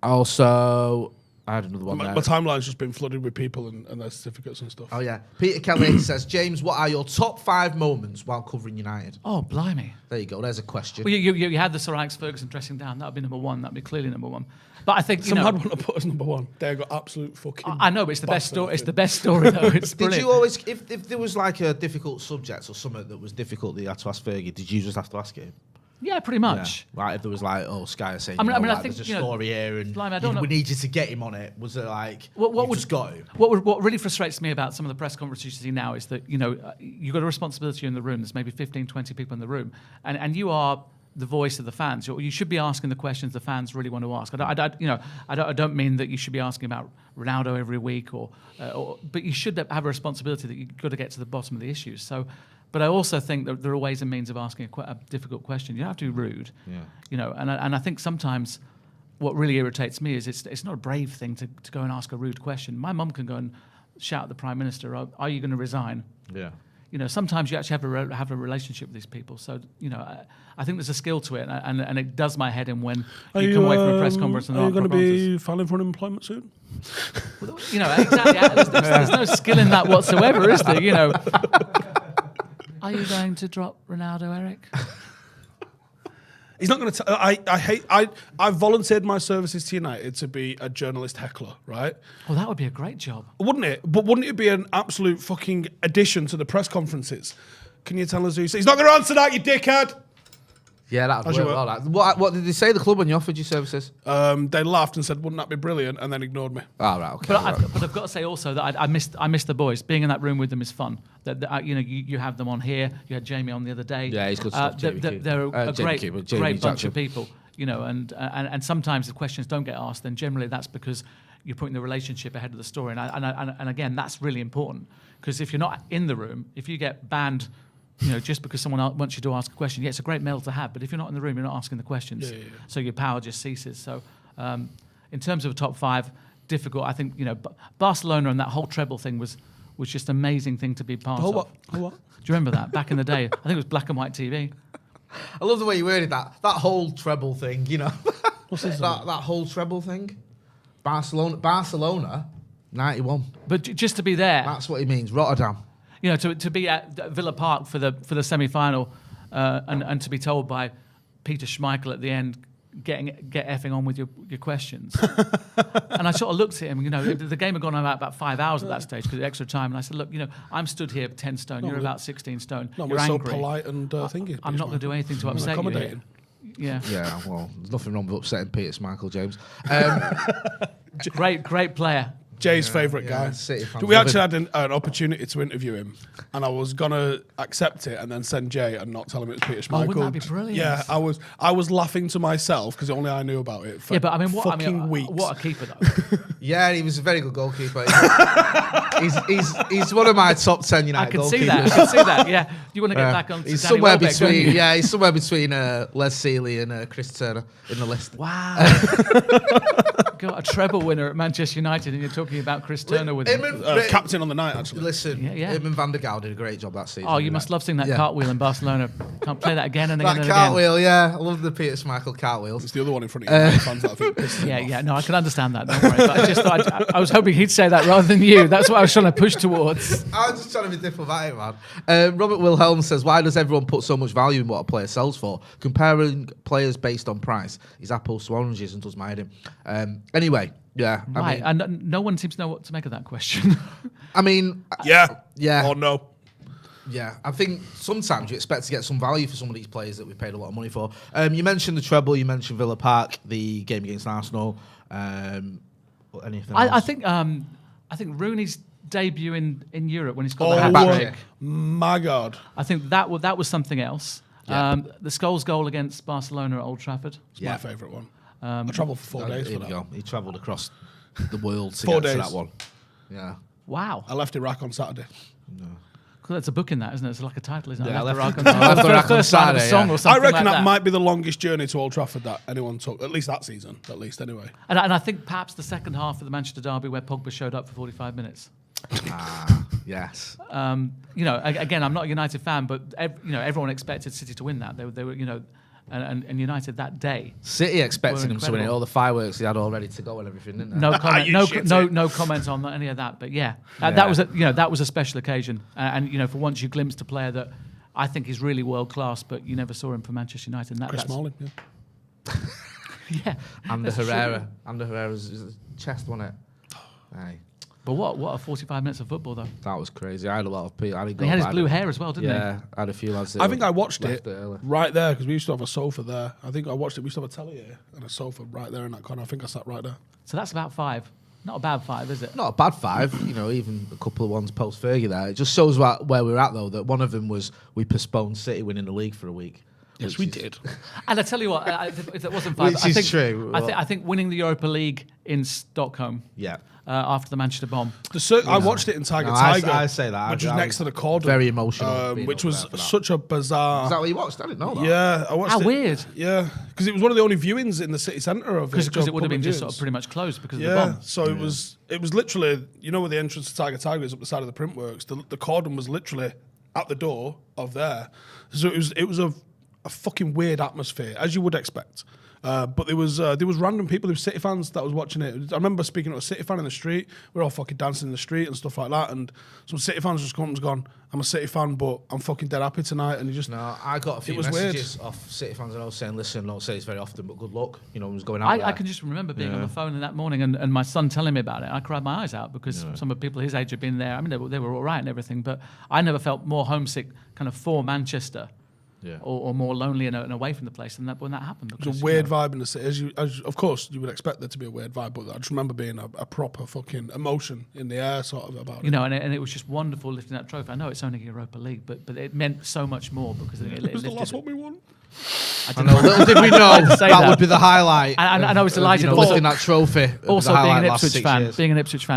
Also, I had another one My there. timeline's just been flooded with people and their certificates and stuff. Oh, yeah. Peter Kelly says, James, what are your top 5 moments while covering United? Oh, blimey. There you go. There's a question. Well, you had the Sir Alex Ferguson dressing down. That would be number one. That would be clearly number one. But I think, Some had one to put as number one. They got absolute fucking... I know, but it's the best story. It's the best story, though. It's Did brilliant. you always, if there was like a difficult subject or something that was difficult that you had to ask Fergie, did you just have to ask him? Yeah, pretty much. Yeah. Like if there was like, oh, Sky are saying, I think, there's a you know, story here and blimey, I don't know. we need you to get him on it. Was it like, What you would- just got him? What really frustrates me about some of the press conferences you see now is that, you know, you've got a responsibility in the room. There's maybe 15, 20 people in the room. And you are the voice of the fans. You should be asking the questions the fans really want to ask. I don't mean that you should be asking about Ronaldo every week, but you should have a responsibility that you've got to get to the bottom of the issues. So, but I also think that there are ways and means of asking a difficult question. You don't have to be rude. Yeah. You know, and I think sometimes what really irritates me is it's not a brave thing to go and ask a rude question. My mum can go and shout at the Prime Minister, are you going to resign? Yeah. You know, sometimes you actually have a relationship with these people. So, you know, I think there's a skill to it, and it does my head in when you come away from a press conference and there are you aren't going to proper be filing for unemployment soon? answers. You know, exactly. There's no skill in that whatsoever, is there? You know, are you going to drop Ronaldo, Eric? He's not going to. I volunteered my services to United to be a journalist heckler, right? Well, that would be a great job. Wouldn't it? But wouldn't it be an absolute fucking addition to the press conferences? Can you tell us who? He's not going to answer that, you dickhead. Yeah, that As would you work. were. All right. What did they say, the club, when you offered your services? They laughed and said, "Wouldn't that be brilliant?" and then ignored me. Oh, right, okay. But I've got to say also that I missed the boys. Being in that room with them is fun. You know, you have them on here. You had Jamie on the other day. Yeah, he's good stuff, Jamie Cooper. They're a Jamie great, Cooper, Jamie great bunch Jackson. of people. You know, and sometimes if questions don't get asked, then generally that's because you're putting the relationship ahead of the story. And again, that's really important because if you're not in the room, if you get banned, you know, just because someone else wants you to ask a question, yeah, it's a great medal to have. But if you're not in the room, you're not asking the questions. Yeah. So your power just ceases. So in terms of a top 5, difficult. I think, you know, Barcelona and that whole treble thing was was just an amazing thing to be part of. What? Do you remember that back in the day? I think it was black and white TV. I love the way you worded that. That whole treble thing, you know. What's this? that whole treble thing. Barcelona, 91. But just to be there, That's what he means. Rotterdam. you know, to be at Villa Park for the semi-final, and to be told by Peter Schmeichel at the end, get effing on with your questions. And I sort of looked at him, you know, the game had gone on about 5 hours at that stage because of extra time. And I said, look, you know, I'm stood here 10 stone, you're about 16 stone. No, you're we're so angry. polite and thingy. I'm not going to do anything to upset you. Here. Accommodating. Yeah. Yeah, well, there's nothing wrong with upsetting Peter Schmeichel, James. Great player. Jay's favourite guy. City fans We love actually him. had an opportunity to interview him, and I was gonna accept it and then send Jay and not tell him it was Peter Schmeichel. Oh, wouldn't that be brilliant? Yeah, I was laughing to myself because only I knew about it. For Yeah, but I mean, weeks. what a keeper though. Yeah, he was a very good goalkeeper. he's one of my top 10 I United can goalkeepers. see that. I can see that. Yeah, you want to get back on. He's Danny somewhere Welbeck, don't you? between. Yeah, he's somewhere between Les Seeley and Chris Turner in the list. Wow. Got a treble winner at Manchester United, and you're talking about Chris Turner with him. Captain on the night, actually. Listen, Yeah, yeah. him and Van der Gaal did a great job that season. Oh, you must love seeing that Yeah. cartwheel in Barcelona. Can't play that again and again That and cartwheel, yeah. I love the Peter Schmeichel cartwils. It's the other one in front of you. Fans that I think pisses again. him Yeah, off. no, I can understand that. Don't worry. But I just thought I was hoping he'd say that rather than you. That's what I was trying to push towards. I was just trying to be diplomatic, man. Robert Wilhelm says, why does everyone put so much value in what a player sells for? Comparing players based on price is apples to oranges and does my head in. Anyway, yeah. Right, and no one seems to know what to make of that question. I mean, Yeah. Or no. yeah, I think sometimes you expect to get some value for some of these players that we paid a lot of money for. You mentioned the treble, you mentioned Villa Park, the game against Arsenal. Anything else? I think Rooney's debut in Europe when he scored the Oh, hat trick. my God. I think that was something else. Yeah. The Scholes goal against Barcelona at Old Trafford. It's my favourite one. I travelled for 4 days Here for we that. go. He travelled across the world to 4 get to days. that one. Yeah. Wow. I left Iraq on Saturday. Cool, that's a book in that, isn't it? It's like a title, isn't it? Yeah, I left I left Iraq on- I left or the Iraq on first line of a Saturday, song yeah. or something I reckon like that might be the longest journey to Old Trafford that anyone took, at least that season, at least anyway. And I think perhaps the second half of the Manchester derby where Pogba showed up for 45 minutes. Yes. You know, again, I'm not a United fan, but everyone expected City to win that. They were, you know, and United that day. City expecting Were him to win it. incredible. All the fireworks he had all ready to go and everything, didn't they? No comment, You no, shit no, it. no comments on any of that. But yeah, Yeah. that was a special occasion, and you know, for once you glimpsed a player that I think is really world class, but you never saw him for Manchester United. And Chris that's Smalling, yeah. yeah. Ander that's true. Herrera. Ander Herrera's chest, wasn't it? Aye. But what a 45 minutes of football though. That was crazy. I had a lot of people. And he had his blue hair as well, didn't Yeah, I had a few lads. that I think I watched left it early. right there because we used to have a sofa there. I think I watched it. We used to have a telly here and a sofa right there in that corner. I think I sat right there. he? So that's about 5. Not a bad 5, is it? Not a bad 5, you know, even a couple of ones post Fergie there. It just shows where we're at, though, that one of them was we postponed City winning the league for a week. Yes, which we is- did. And I tell you what, if it wasn't 5, Which I is think, true. I think winning the Europa League in Stockholm Yeah. after the Manchester bomb. I watched it in Tiger No, Tiger. I say that. Which was I next to the cordon. Very emotional. being which up was there for that. such a bizarre. Is that what you watched? I didn't know that. Yeah, I watched How it. weird. Yeah, because it was one of the only viewings in the city centre of Because Joe it would have been public just sort viewings. of pretty much closed because of the Yeah, bomb. so it was literally, you know where the entrance to Tiger Tiger is up the side of the print works. The cordon was literally at the door of there. So it was a fucking weird atmosphere, as you would expect. But there was random people who were City fans that was watching it. I remember speaking to a City fan in the street. We were all fucking dancing in the street and stuff like that. And some City fans just come and gone, I'm a City fan, but I'm fucking dead happy tonight. And he just, No, I got a few was weird. messages off City fans and I was saying, listen, don't say this very often, but good luck. You know, I was going out there. I can just remember being on the phone that morning and my son telling me about it. I cried my eyes out because some of the people his age had been there. I mean, they were all right and everything, but I never felt more homesick kind of for Manchester or more lonely and away from the place than that when that happened. it Because, was a weird vibe in the city. Of course, you would expect there to be a weird vibe, but I just remember being a proper fucking emotion in the air sort of about You it. know, and it was just wonderful lifting that trophy. I know it's only Europa League, but it meant so much more because it It was the lifted last it. one we won. I know, little did we know say that that. would be the highlight. And I was delighted You know, also- lifting that trophy. would be the Also, being highlight an last Ipswich 6 fan, years.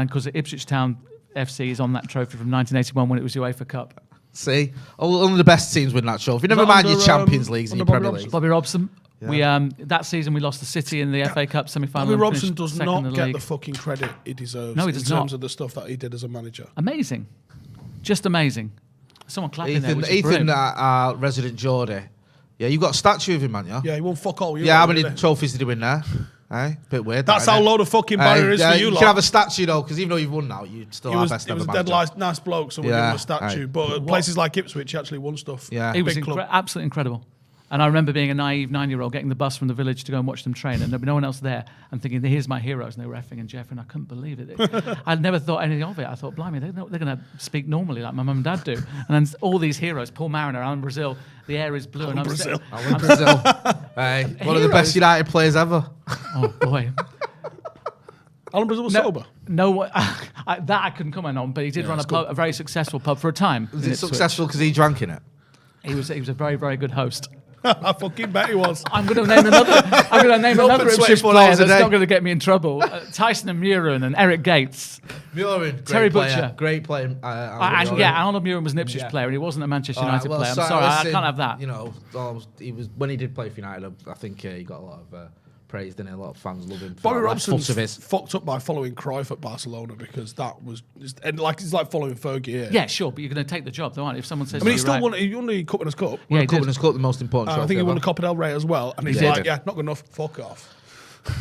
because Ipswich Town FC is on that trophy from 1981 when it was UEFA Cup. See, one of the best teams win that trophy. Never that mind under, your Champions Leagues and under your Bobby Premier Robson? League. Bobby Robson. We that season we lost the City in the FA Cup semi-final. Bobby and Robson finished does second not in the get league. the fucking credit he deserves. No, he in does terms not. of the stuff that he did as a manager. Amazing, just amazing. Someone clapping there, which is Ethan, brilliant. our resident Geordie. Yeah, you got a statue of him, man. Yeah, he won fuck all. Yeah, how many trophies did he win there? Bit weird. That's that, how innit? low the fucking barrier is for you You lot. can have a statue though, because even though you've won now, you still He are was, best he ever was a dead manager. nice bloke, so we'll give him a statue. But at places like Ipswich, he actually won stuff. Yeah. He was Big club. absolutely incredible. And I remember being a naive 9-year-old getting the bus from the village to go and watch them train, and there'd be no one else there. And thinking, here's my heroes, and they were effing and Jeff, and I couldn't believe it. I'd never thought anything of it. I thought, blimey, they're going to speak normally like my mum and dad do. And then all these heroes, Paul Mariner, Alan Brazil, the air is blue, and I'm Brazil. I'm Brazil. One of the best United players ever. Oh boy. Alan Brazil was sober. No, that I couldn't comment on, but he did run a very successful pub for a time. Was in it Ipswich. successful because he drank in it? He was a very, very good host. I fucking bet he was. I'm going to name another Ipswich 24 player hours a that's day. not going to get me in trouble. Tyson and Muren and Eric Gates. Murin, Terry Butcher. Great player. Arnold Muren was an Ipswich player, and he wasn't a Manchester United player. I'm sorry, I can't have that. You know, he was when he did play for United. I think he got a lot of praise, didn't he? A lot of fans love him. For Bobby that Robson's fuss of his. fucked up by following Cruyff at Barcelona because that was just, and like it's like following Fergie here. Yeah, sure, but you're going to take the job, though, aren't you? If someone says, I mean, he to you, still right, won. He won the Cup Winners' Cup. Yeah, he Cup did. Winners' Cup, the most important I trophy think he won ever. the Copa del Rey as well. And he's did. like, yeah, not good enough. Fuck off.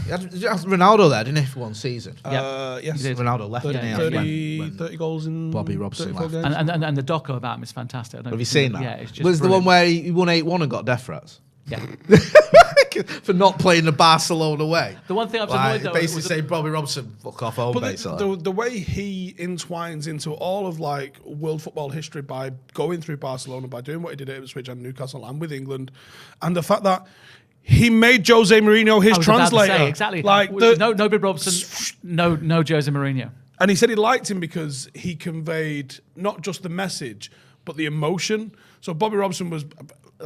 He had Ronaldo there, didn't he, for one season? Yes. He did. Ronaldo left, didn't he? 30 goals in Bobby Robson 34 left. games. and the doco about him is fantastic. I don't Have you think- seen that? Yeah, it's just was the one brilliant. where he won 8-1 and got death threats? Yeah. For not playing the Barcelona way. The one thing I was annoyed though basically was say Bobby Robson, fuck off home, But basically. the way he entwines into all of like world football history by going through Barcelona, by doing what he did at Ipswich and Newcastle and with England, and the fact that he made Jose Mourinho his I was about to translator. say, exactly. Like no Bobby Robson, no Jose Mourinho. and he said he liked him because he conveyed not just the message but the emotion. So Bobby Robson was,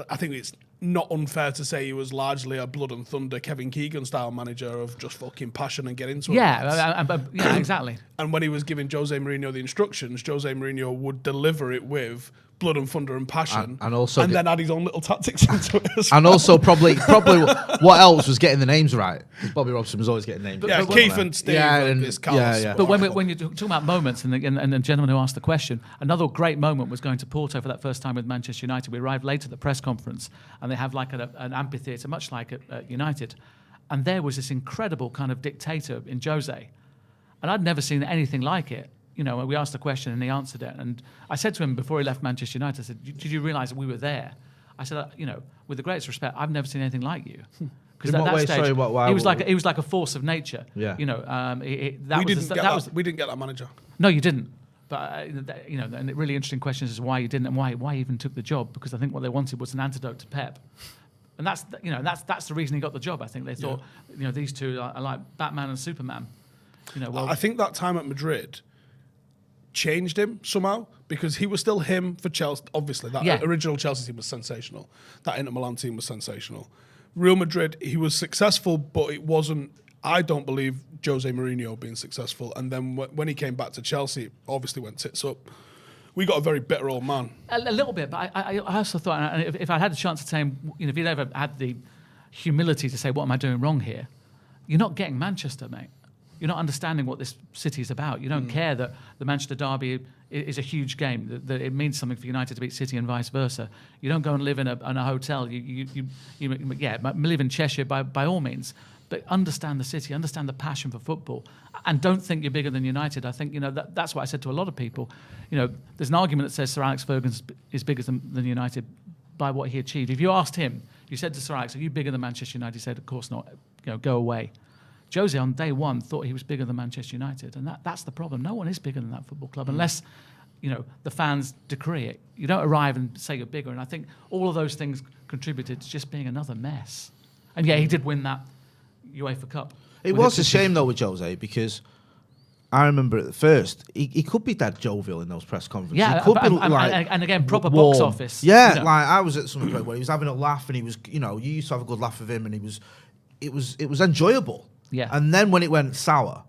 I think it's not unfair to say he was largely a blood and thunder Kevin Keegan style manager of just fucking passion and get into it. Yeah, exactly. And when he was giving Jose Mourinho the instructions, Jose Mourinho would deliver it with blood and thunder and passion, And also then add his own little tactics into it. As And also probably what else was getting the names right. 'Cause Bobby Robson was always getting names yeah, right. Keith and Steve and his Carlos. yeah. But when you're talking about moments, and the gentleman who asked the question, another great moment was going to Porto for that first time with Manchester United. We arrived late at the press conference, and they have like an amphitheatre, much like at United. And there was this incredible kind of dictator in Jose. And I'd never seen anything like it. You know, we asked the question and he answered it. And I said to him before he left Manchester United, I said, did you realise that we were there? I said, you know, with the greatest respect, I've never seen anything like you. Because In at what that way? stage, Sorry, why- he was like a force of nature. Yeah. You know, we didn't get that manager. no, you didn't. But you know, and the really interesting question is why you didn't and why he even took the job. Because I think what they wanted was an antidote to Pep, and that's the reason he got the job. I think they thought, you know, these two are like Batman and Superman. You know, well, I think that time at Madrid changed him somehow because he was still him for Chelsea. Obviously, that original Chelsea team was sensational. That Inter Milan team was sensational. Real Madrid, he was successful, but it wasn't, I don't believe, Jose Mourinho being successful. And then when he came back to Chelsea, it obviously went tits up. We got a very bitter old man. a little bit, but I also thought, and if I had a chance to say, you know, if you'd ever had the humility to say, what am I doing wrong here? You're not getting Manchester, mate. You're not understanding what this city is about. You don't care that the Manchester derby is a huge game, that it means something for United to beat City and vice versa. You don't go and live in a hotel. You live in Cheshire by all means, but understand the city, understand the passion for football, and don't think you're bigger than United. I think, you know, that's what I said to a lot of people. You know, there's an argument that says Sir Alex Ferguson is bigger than United by what he achieved. If you asked him, you said to Sir Alex, are you bigger than Manchester United? He said, of course not. You know, go away. Jose on day one thought he was bigger than Manchester United, and that's the problem. No one is bigger than that football club unless, you know, the fans decree it. You don't arrive and say you're bigger, and I think all of those things contributed to just being another mess. And yeah, he did win that UEFA Cup. It was a shame though with Jose because I remember at first he could be dead jovial in those press conferences. Yeah, he could be like, and again, proper warm. box office. Yeah, you know. like I was at some point where he was having a laugh and he was, you know, you used to have a good laugh with him and it was enjoyable. Yeah. And then when it went sour,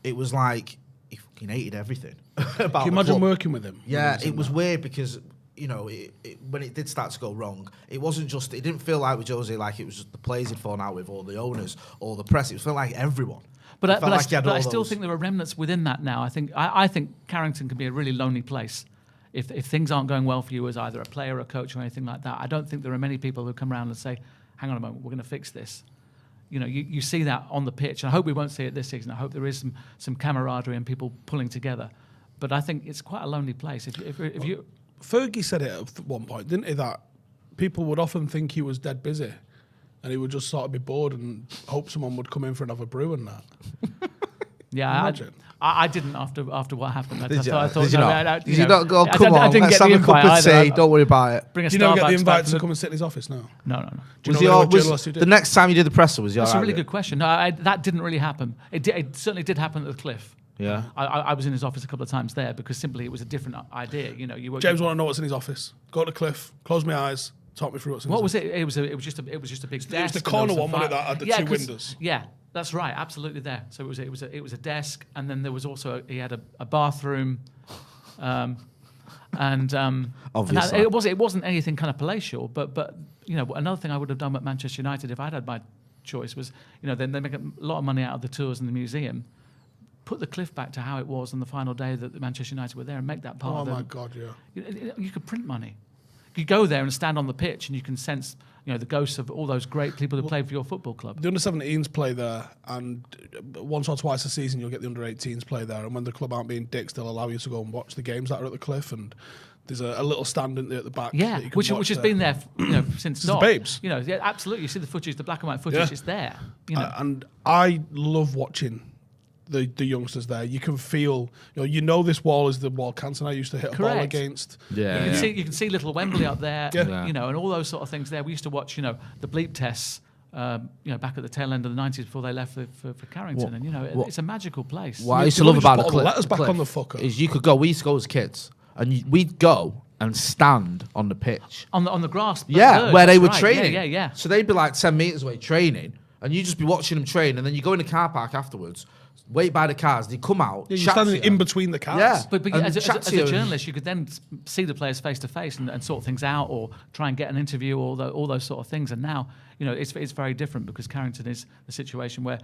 it was like he fucking hated everything about Can you the imagine club. working with him? Yeah, it was weird because when it did start to go wrong, it wasn't just. It didn't feel like with Jose like it was just the players he'd fallen out with, or the owners, or the press. It felt like everyone. But I still think there are remnants within that now. I think Carrington can be a really lonely place if things aren't going well for you as either a player, a coach, or anything like that. I don't think there are many people who come around and say, "Hang on a moment, we're going to fix this." You see that on the pitch. And I hope we won't see it this season. I hope there is some camaraderie and people pulling together. But I think it's quite a lonely place. If you Fergie said it at one point, didn't he? That people would often think he was dead busy. And he would just sort of be bored and hope someone would come in for another brew and that. Yeah, I didn't after what happened. Did you? I thought, Did you not? Did you not go, I come on, didn't let's get have the a cup invite of tea, either. don't worry about it. Bring a Do you never get the Starbucks invite back to come and sit in his office? No. No. Do you know The next time you did the presser, was your That's a really good question. No, that didn't really happen. It certainly did happen at the Cliff. Yeah. I was in his office a couple of times there because simply it was a different idea. James want to know what's in his office. Go to the Cliff, close my eyes, talk me through what's in his office. What was it? It was just a big desk. It was the corner one, wasn't it, that had the two windows? Yeah, that's right, absolutely there. So it was a desk, and then there was also he had a bathroom, Obviously. it wasn't anything kind of palatial, but another thing I would have done at Manchester United if I'd had my choice was then they make a lot of money out of the tours and the museum. Put the Cliff back to how it was on the final day that the Manchester United were there and make that part of it. Oh my God, yeah. You could print money. You go there and stand on the pitch and you can sense the ghosts of all those great people who played for your football club. The under-17s play there, and once or twice a season you'll get the under-18s play there, and when the club aren't being dicks, they'll allow you to go and watch the games that are at the Cliff, and there's a little stand in there at the back. Yeah, that you can which watch has there. been there since the start. babes. Yeah, absolutely. You see the footage, the black and white footage, it's there. And I love watching the youngsters there. You can feel, this wall is the wall Cantona used to hit a ball against. Yeah. You can see little Wembley up there, Yeah. and all those sort of things there. We used to watch, the bleep tests, back at the tail end of the 90s before they left for Carrington. It's a magical place. What I used to You love just about put the all the Cliff, letters back on the fucker. is we used to go as kids, and we'd go and stand on the pitch. On the grass. Where they were right. training. Yeah. So they'd be like 10 metres away training, and you'd just be watching them train, and then you go in the car park afterwards, wait by the cars, they come out, You're chat standing to you. in between the cars. Yeah. But And as chat a to you. journalist, you could then see the players face to face and sort things out, or try and get an interview, or all those sort of things. And now, it's very different because Carrington is the situation where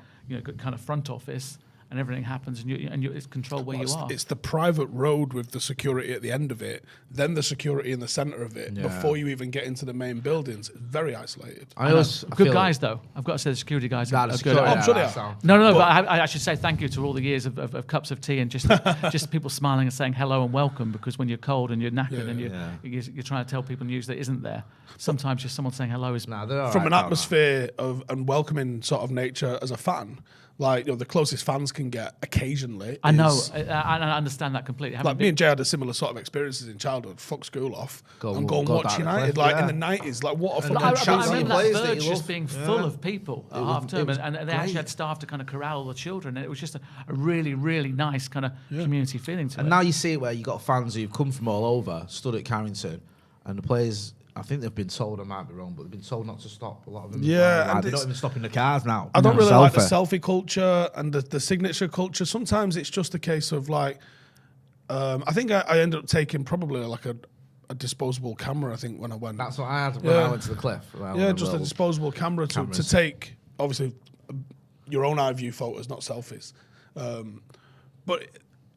kind of front office and everything happens, and it's controlled where you are. It's the private road with the security at the end of it, then the security in the centre of it, before you even get into the main buildings. It's very isolated. I Good guys, though. I've got to say the security guys are good. I'm sure they are. No, but I should say thank you to all the years of cups of tea and just people smiling and saying hello and welcome, because when you're cold and you're knackered and you're trying to tell people news that isn't there, sometimes just someone saying hello is... From an atmosphere of and welcoming sort of nature as a fan, like the closest fans can get occasionally. I know, I understand that completely. Like me and Jay had a similar sort of experiences in childhood. Fuck school off and go and watch United. In the 90s, like what a fucking I chance. remember players that that verge you just love. being full of people at half term, and they actually had staff to kind of corral all the children, and it was just a really, really nice kind of community feeling to it. And now you see it where you got fans who've come from all over, stood at Carrington, and the players, I think they've been told, I might be wrong, but they've been told not to stop. A lot of them. Yeah, and they're not even stopping the cars now. I don't really like the selfie culture and the signature culture. Sometimes it's just a case of I think I ended up taking probably like a disposable camera. I think when I went. That's what I had when I went to the Cliff. Just a disposable camera to take, obviously, your own eye view photos, not selfies. But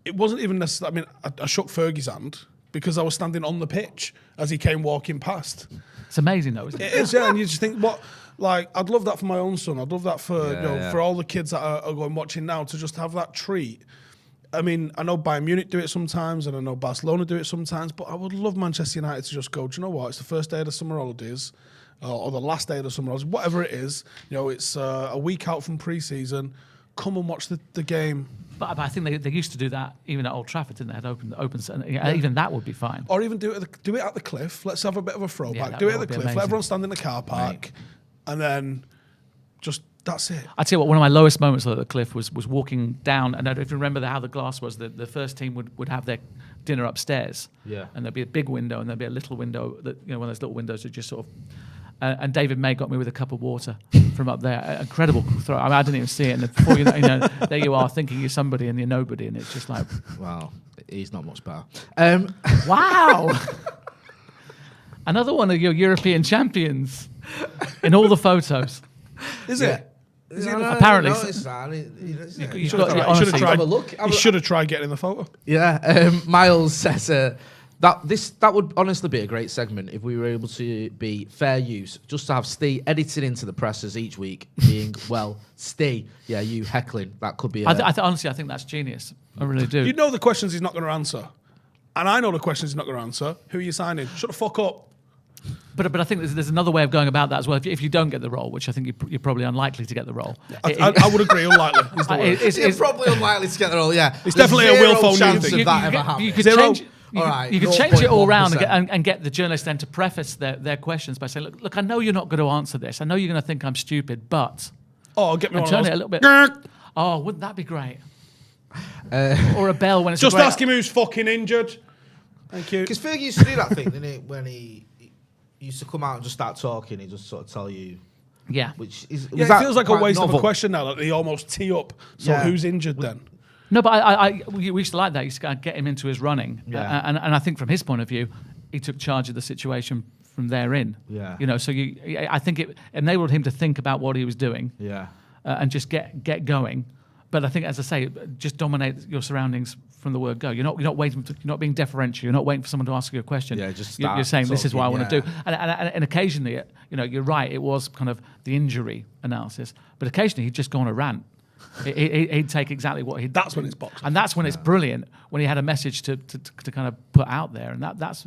it wasn't even necessarily. I mean, I shook Fergie's hand because I was standing on the pitch as he came walking past. It's amazing, though, isn't it? It is, yeah. And you just think, I'd love that for my own son. I'd love that for for all the kids that are going watching now to just have that treat. I mean, I know Bayern Munich do it sometimes, and I know Barcelona do it sometimes, but I would love Manchester United to just go, do you know what? It's the first day of the summer holidays, or the last day of the summer holidays, whatever it is. It's a week out from pre-season. Come and watch the game. But I think they used to do that even at Old Trafford, didn't they? Had open, even that would be fine. Or even do it at the Cliff. Let's have a bit of a throwback. Yeah, do it at the would be Cliff. amazing. Let everyone stand in the car park, and then just that's it. I tell you what, one of my lowest moments at the Cliff was walking down, and if you remember how the glass was, the first team would have their dinner upstairs, and there'd be a big window and there'd be a little window that one of those little windows that just sort of. And David May got me with a cup of water from up there. Incredible throw. I mean, I didn't even see it. And before there you are thinking you're somebody and you're nobody. And it's just like, wow, he's not much better. Wow. Another one of your European champions in all the photos. Is it? Apparently. You should have tried getting in the photo. Yeah, Miles says that would honestly be a great segment if we were able to be fair use, just to have Steve edited into the presses each week, being Steve, yeah, you heckling. That could be. Honestly, I think that's genius. I really do. You know the questions he's not going to answer, and I know the questions he's not going to answer. Who are you signing? Shut the fuck up. But I think there's another way of going about that as well. If you don't get the role, which I think you're probably unlikely to get the role. I would agree, unlikely. Is the word. You're probably unlikely to get the role. Yeah, it's definitely a Will Phone chance thing. of that ever happening. You could Zero. change. All You could change it all around 0.1%. and get the journalists then to preface their questions by saying, look, I know you're not going to answer this. I know you're going to think I'm stupid, but... Oh, get me and one turn of it a those. little bit. Oh, wouldn't that be great? Or a bell when it's Just a great... ask him who's fucking injured. Thank you. Because Fergie used to do that thing, didn't he? When he used to come out and just start talking, he just sort of tell you. Yeah. Which is Yeah, it feels like a waste of a question now. Like they almost tee up. So Yeah. who's injured then? No, but we used to like that. You used to get him into his running. Yeah. And I think from his point of view, he took charge of the situation from therein. Yeah. You know, so I think it enabled him to think about what he was doing. Yeah. And just get going. But I think, as I say, just dominate your surroundings from the word go. You're not waiting. You're not being deferential. You're not waiting for someone to ask you a question. Yeah, just You're saying this is what I want to do. yeah. And occasionally, you're right. It was kind of the injury analysis, but occasionally he'd just go on a rant. He'd take exactly what he'd. That's when it's boxing. And that's when it's brilliant, when he had a message to kind of put out there, and that's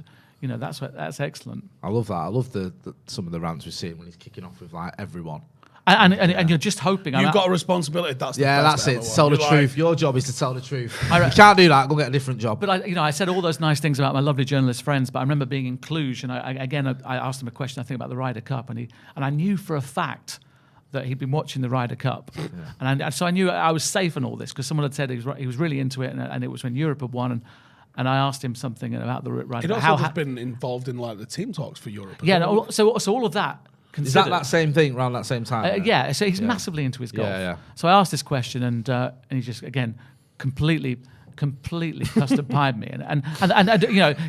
excellent. I love that. I love the some of the rants we've seen when he's kicking off with like everyone. And you're just hoping. You've got a responsibility. That's That's it. Tell the You're truth. like, Your job is to tell the truth. You can't do that. Go get a different job. But I said all those nice things about my lovely journalist friends. But I remember being in Cluj, and I asked him a question. I think about the Ryder Cup, and I knew for a fact that he'd been watching the Ryder Cup, and so I knew I was safe in all this because someone had said he was really into it, and it was when Europe had won. And I asked him something about the Ryder Cup. He'd also just been involved in like the team talks for Europe. Yeah. No, so all of that. Is that same thing around that same time? Yeah, so he's massively into his golf. Yeah. So I asked this question, and he just again completely custard pied me, and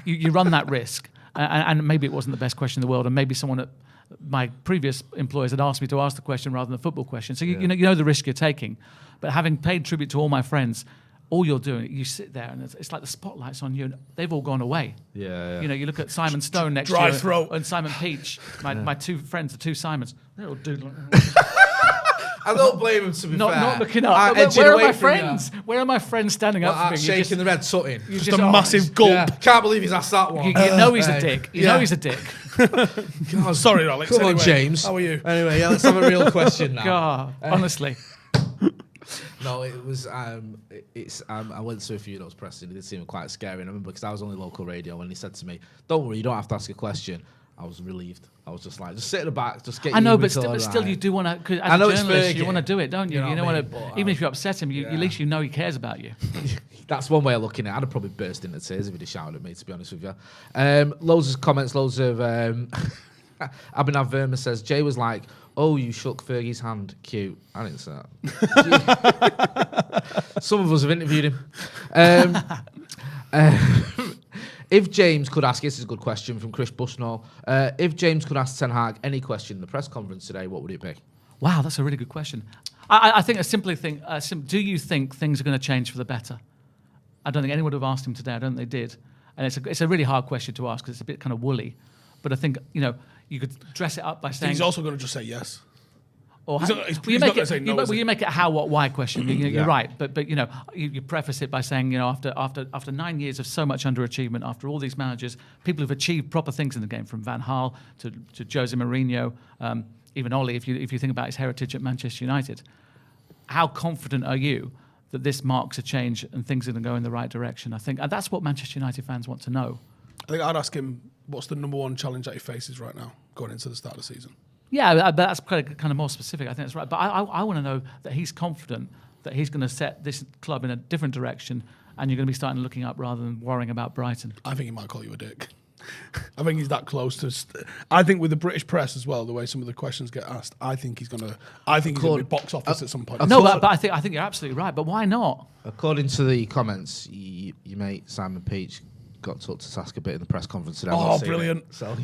you run that risk, and maybe it wasn't the best question in the world, and maybe someone at my previous employers had asked me to ask the question rather than the football question. So you know the risk you're taking, but having paid tribute to all my friends. All you're doing, you sit there and it's like the spotlight's on you, and they've all gone away. Yeah. You know, you look at Simon Stone next Dry to you, throat. and Simon Peach, my two friends, the two Simons. They're all doodling. I don't blame him, to be fair. Not looking up. Edging Where are away my from friends? Where are my friends standing up for me? shaking the red tutting. Just a massive gulp. Yeah. Can't believe he's asked that one. You know he's a dick. You know he's a dick. God. Sorry, Alex. Come on, Anyway, James. How are you? Anyway, let's have a real question now. God, honestly. No, it was. I went to a few of those presses. It did seem quite scary. And I remember because I was on the local radio when he said to me, "Don't worry, you don't have to ask a question." I was relieved. I was just like, just sit at the back, just get. I know, you but still, you do want to. As I know a it's journalist, Fergie. you want to do it, don't you? You know You don't what I want mean? to. But, Even if you upset him, at least you know he cares about you. That's one way of looking at it. I'd have probably burst into tears if he'd have shouted at me, to be honest with you. Loads of comments, loads of. Abhinav Verma says, Jay was like, "Oh, you shook Fergie's hand. Cute." I didn't say that. Some of us have interviewed him. If James could ask, this is a good question from Chris Bushnell. If James could ask Ten Hag any question in the press conference today, what would it be? Wow, that's a really good question. I think do you think things are going to change for the better? I don't think anyone would have asked him today. I don't think they did. And it's a really hard question to ask because it's a bit kind of woolly. But I think, you could dress it up by saying... He's also going to just say yes. Or He's not going to say no, is he? you make it a how, what, why question. You're Yeah. right, but you preface it by saying after 9 years of so much underachievement, after all these managers, people who've achieved proper things in the game, from Van Gaal to Jose Mourinho, even Ollie, if you think about his heritage at Manchester United, how confident are you that this marks a change and things are going to go in the right direction? I think and that's what Manchester United fans want to know. I think I'd ask him, what's the number one challenge that he faces right now going into the start of the season? Yeah, but that's kind of more specific. I think that's right. But I want to know that he's confident that he's going to set this club in a different direction, and you're going to be starting looking up rather than worrying about Brighton. I think he might call you a dick. I think he's that close to. I think with the British press as well, the way some of the questions get asked, I think he's going to be box office at some point. No, but I think you're absolutely right. But why not? According to the comments, your mate Simon Peach got to task a bit in the press conference today. Oh, brilliant. So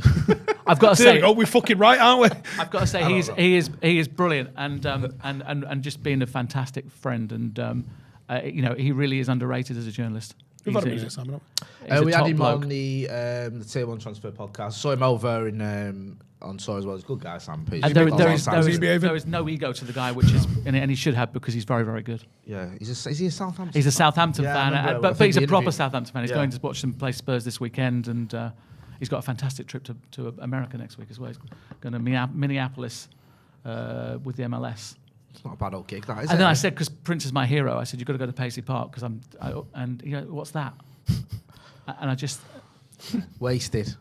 I've got to There say, we go. We're fucking right, aren't we? I've got to say, he is brilliant, and just being a fantastic friend, and he really is underrated as a journalist. We've had him in Simon. we had him bloke. on the Tier 1 Transfer podcast. Saw him over on Saw as well. He's a good guy, Sam Peach. And there is no ego to the guy, which is and he should have, because he's very, very good. Yeah, is he a Southampton? He's a Southampton Yeah, I fan, remember, but I think he's a the proper interview. Southampton fan. He's Yeah. going to watch them play Spurs this weekend, and he's got a fantastic trip to America next week as well. He's going to Minneapolis with the MLS. It's not a bad old gig, that is And it? then I said, because Prince is my hero, I said, you've got to go to Paisley Park, because and he goes, what's that? And I just... Wasted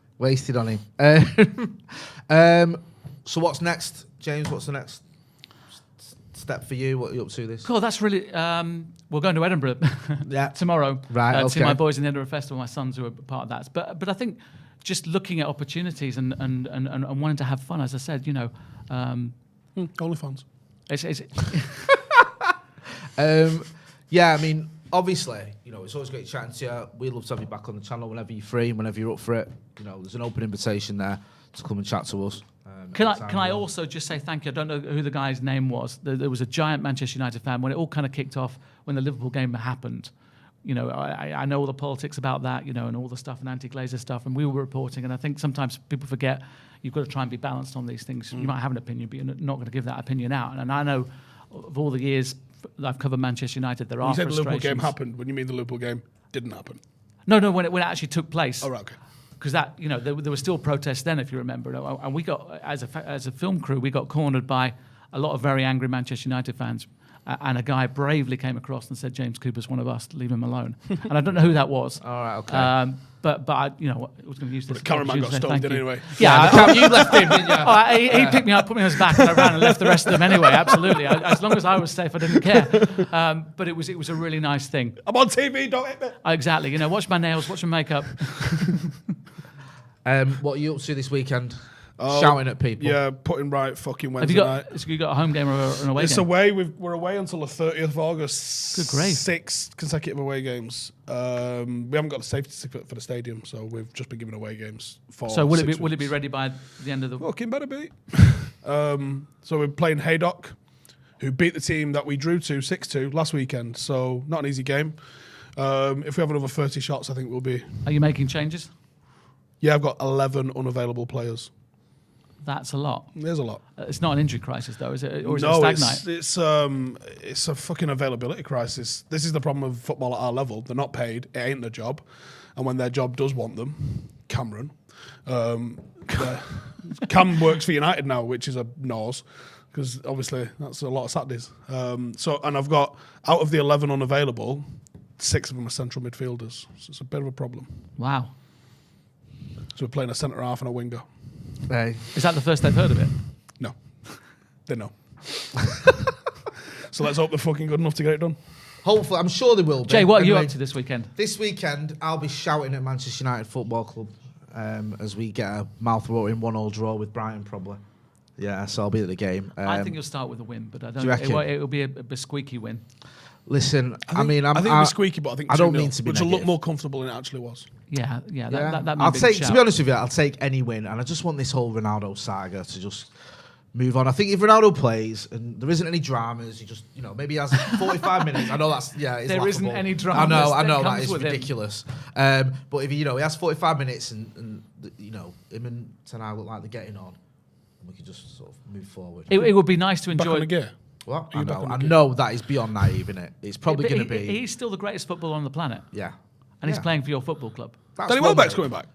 on him. So what's next, James? What's the next step for you? What are you up to this? Cool, that's really... we're going to Edinburgh Yeah. tomorrow Right, to see okay. my boys in the Edinburgh Festival, my sons who are part of that. But I think just looking at opportunities and wanting to have fun, as I said, OnlyFans. it's Yeah, I mean, obviously, it's always great chatting to you. We'd love to have you back on the channel whenever you're free, whenever you're up for it. There's an open invitation there to come and chat to us. Can I also just say thank you? I don't know who the guy's name was. There was a giant Manchester United fan when it all kind of kicked off, when the Liverpool game happened. I know all the politics about that, and all the stuff and anti-Glazer stuff, and we were reporting. And I think sometimes people forget you've got to try and be balanced on these things. You might have an opinion, but you're not going to give that opinion out. And I know of all the years that I've covered Manchester United, there are You said the frustrations. Liverpool game happened. When you mean the Liverpool game didn't happen? No, when it actually took place. Oh, right, okay. Because that, there were still protests then, if you remember, and we got, as a film crew, we got cornered by a lot of very angry Manchester United fans, and a guy bravely came across and said, "James Cooper's one of us, leave him alone." And I don't know who that was. All right, okay. But I, I was going to use this. The cameraman got opportunity to say stoned in thank you. anyway. Yeah, You left him, didn't you? he picked me up, put me on his back, and I ran and left the rest of them anyway. Absolutely, as long as I was safe, I didn't care. But it was a really nice thing. I'm on TV, don't hit me. Exactly. Watch my nails, watch my makeup. What are you up to this weekend? Shouting at people. Yeah, putting right fucking Have Wednesday you night. got a home game or an away It's game? away. We're away until the 30th of August. Good grief. 6 consecutive away games. We haven't got the safety certificate for the stadium, so we've just been giving away games for So will 6 it be weeks. ready by the end of the? Fucking better be. So we're playing Haydock, who beat the team that we drew to 6-2 last weekend. So not an easy game. If we have another 30 shots, I think we'll be. Are you making changes? Yeah, I've got 11 unavailable players. That's a lot. There's a lot. It's not an injury crisis though, is it? Or is No, it stagnant? it's a fucking availability crisis. This is the problem with football at our level. They're not paid. It ain't their job. And when their job does want them, Cameron, Cam works for United now, which is a nose, because obviously that's a lot of Saturdays. And I've got, out of the 11 unavailable, 6 of them are central midfielders. So it's a bit of a problem. Wow. So we're playing a centre half and a winger. Hey. Is that the first they've heard of it? No. They know. So let's hope they're fucking good enough to get it done. Hopefully, I'm sure they will be. Jay, what are you Anyway, up to this weekend? This weekend, I'll be shouting at Manchester United Football Club as we get a mouth-watering 1-1 draw with Brighton, probably. Yeah, so I'll be at the game. I think you'll start with a win, but I don't. Do you reckon? It'll be a squeaky win. Listen, I think it'll be squeaky, but I think I don't 2-0, mean to be which will look negative. more comfortable than it actually was. Yeah. Yeah. That might I'll be a take. good To be shout. honest with you, I'll take any win, and I just want this whole Ronaldo saga to just move on. I think if Ronaldo plays and there isn't any dramas, he just maybe he has 45 minutes. I know that's it's There isn't laughable. any I dramas know that that comes is with him. ridiculous. But if he has 45 minutes and him and Ten Hag look like they're getting on, we can just sort of move forward. It would be nice to Back on enjoy. the gear. What? Are you back on I the know that is beyond naive, isn't it? It's probably But going to be. He's still the greatest footballer on the planet, Yeah. and he's Yeah. playing for your football club. That's Danny one Welbeck's way. coming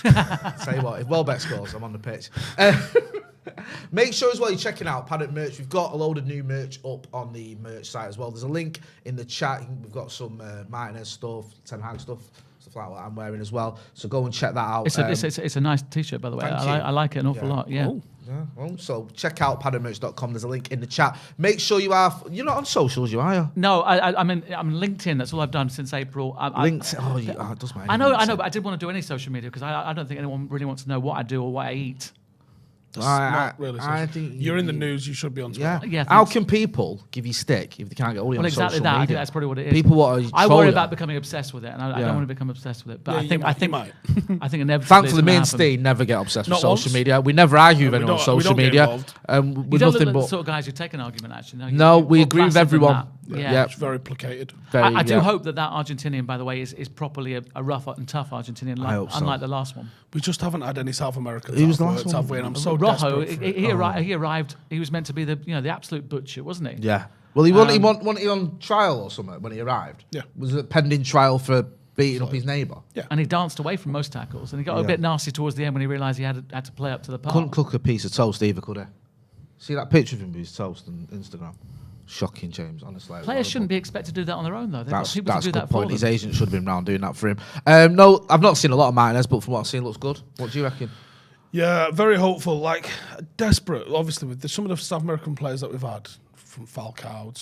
back. Tell you what, if Welbeck scores, I'm on the pitch. Make sure as well you're checking out Paddock merch. We've got a load of new merch up on the merch site as well. There's a link in the chat. We've got some Martinez stuff, Ten Hag stuff like what I'm wearing as well. So go and check that out. It's a nice t-shirt, by the way. Thank you. I like it an awful lot. Yeah. Oh. Yeah, well, so check out paddockmerch.com. There's a link in the chat. Make sure you're not on socials, you are you? No, I'm LinkedIn. That's all I've done since April. Linked. It does my I know, but I didn't want to do any social media because I don't think anyone really wants to know what I do or what I eat. That's I not really. think You're in the news. You should be on Twitter. Yeah. Yeah, I think How so. can people give you stick if they can't get all Well, on exactly social that. I media? think that's probably what it is. People what are I troll worry you. about becoming obsessed with it, and I Yeah. don't want to become obsessed with it. But Yeah, I think you might. I think inevitably. Thankfully, it's me gonna and happen. Steve never get obsessed with Not social once. media. We never argue with We anyone on don't- we social don't get media. involved. You With don't nothing look like the but. sort of guys who take an argument. Actually, No, you're we more agree with passive than everyone. that. Yeah. It's very placated. Very, I do yeah. hope that Argentinian, by the way, is properly a rough and tough Argentinian, I hope so. unlike the last one. We just haven't had any South Americans. Who was the that have last worked, one? have we? And I'm so Rojo, desperate for it. he arrived. He was meant to be the absolute butcher, wasn't he? Yeah. Well, he wanted on trial or something when he arrived. Yeah. Was it pending trial for beating up his neighbour? Yeah. And he danced away from most tackles, and he got a Yeah. bit nasty towards the end when he realised he had to play up to the part. Couldn't cook a piece of toast either, could he? See that picture of him with his toast on Instagram? Shocking, James. Honestly, Players shouldn't be expected to do that on their own, though. They've got That's people that's to a do good that for point. them. His agent should have been round doing that for him. No, I've not seen a lot of Martinez, but from what I've seen, looks good. What do you reckon? Yeah, very hopeful. Like desperate, obviously, with some of the South American players that we've had, from Falcao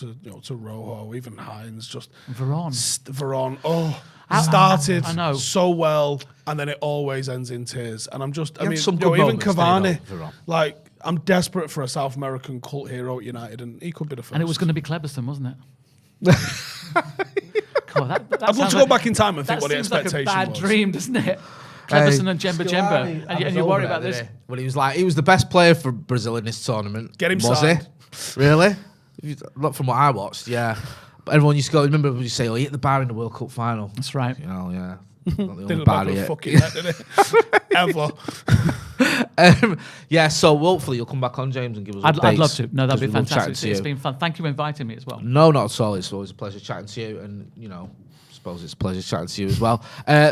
to Rojo, even Hines, just Veron. Veron. I know. so well, and then it always ends in tears. And I'm just, I had mean, some good even moments, didn't he, Cavani, though, Veron? like I'm desperate for a South American cult hero at United, and he could be the first. And it was going to be Cleberson, wasn't it? God, that I'd love sounds to go back in time and think that what the seems like expectation a bad was. dream, doesn't it? Cleberson and Jemba Jemba, and you worry about this. Well, he was the best player for Brazil in this tournament. Get him was signed. he? Really? Not from what I watched. Yeah. But everyone used to go. Remember when you say, "Oh, he hit the bar in the World Cup final." That's right. You know, yeah. Not the only Didn't look bar like he a hit. fucking net, did it? Ever. Yeah, so hopefully you'll come back on, James, and give us I'd updates. love to. No, that'd be 'cause we love fantastic. chatting to It's you. been fun. Thank you for inviting me as well. No, not at all. It's always a pleasure chatting to you, and I suppose it's a pleasure chatting to you as well.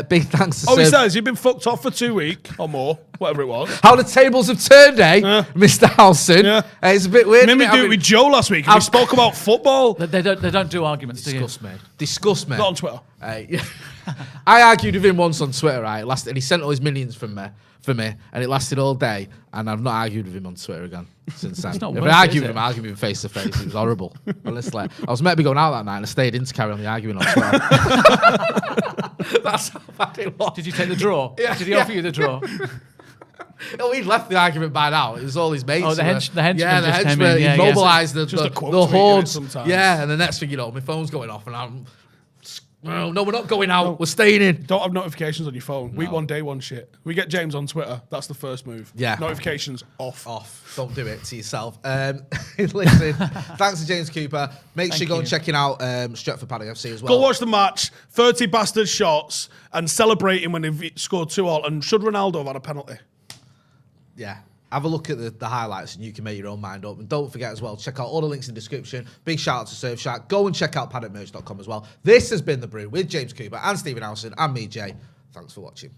Big thanks to He Sir- says you've been fucked off for 2 weeks or more, whatever it was. How the tables have turned, eh, Mr. Halson? Yeah. It's a bit weird. Made me isn't do it with Joe last week, and we spoke about football. They don't do arguments, do you? Disgust me. Not on Twitter. I argued with him once on Twitter, right? And he sent all his millions for me, and it lasted all day. And I've not argued with him on Twitter again since then. not If worth I it, argued is with it? him, I argued with him face to face. It was horrible. Honestly, I was meant to be going out that night, and I stayed in to carry on the argument on Twitter. That's how bad it was. Did you take the draw? Yeah, Did he yeah. offer you the draw? Oh, he'd left the argument by now. It was all his mates. Oh, the who were- henchmen Yeah, the just came henchmen. in. Yeah, He yeah. mobilised Just a the quote the tweet, innit, hordes. sometimes. Yeah, and the next thing you know, my phone's going off, and I'm. No, we're not going out. We're staying in. Don't have notifications on your phone. Week one, day one shit. We get James on Twitter. That's the first move. Yeah. Notifications off. Off. Don't do it to yourself. Listen, thanks to James Cooper. Make sure you go and check it out. Stretford Paddock FC as well. Go watch the match. 30 bastard shots and celebrating when they've scored 2-2. And should Ronaldo have had a penalty? Yeah. Have a look at the highlights and you can make your own mind up. And don't forget as well, check out all the links in the description. Big shout out to Surfshark. Go and check out paddockmerch.com as well. This has been The Brew with James Cooper and Stephen Howson and me, Jay. Thanks for watching.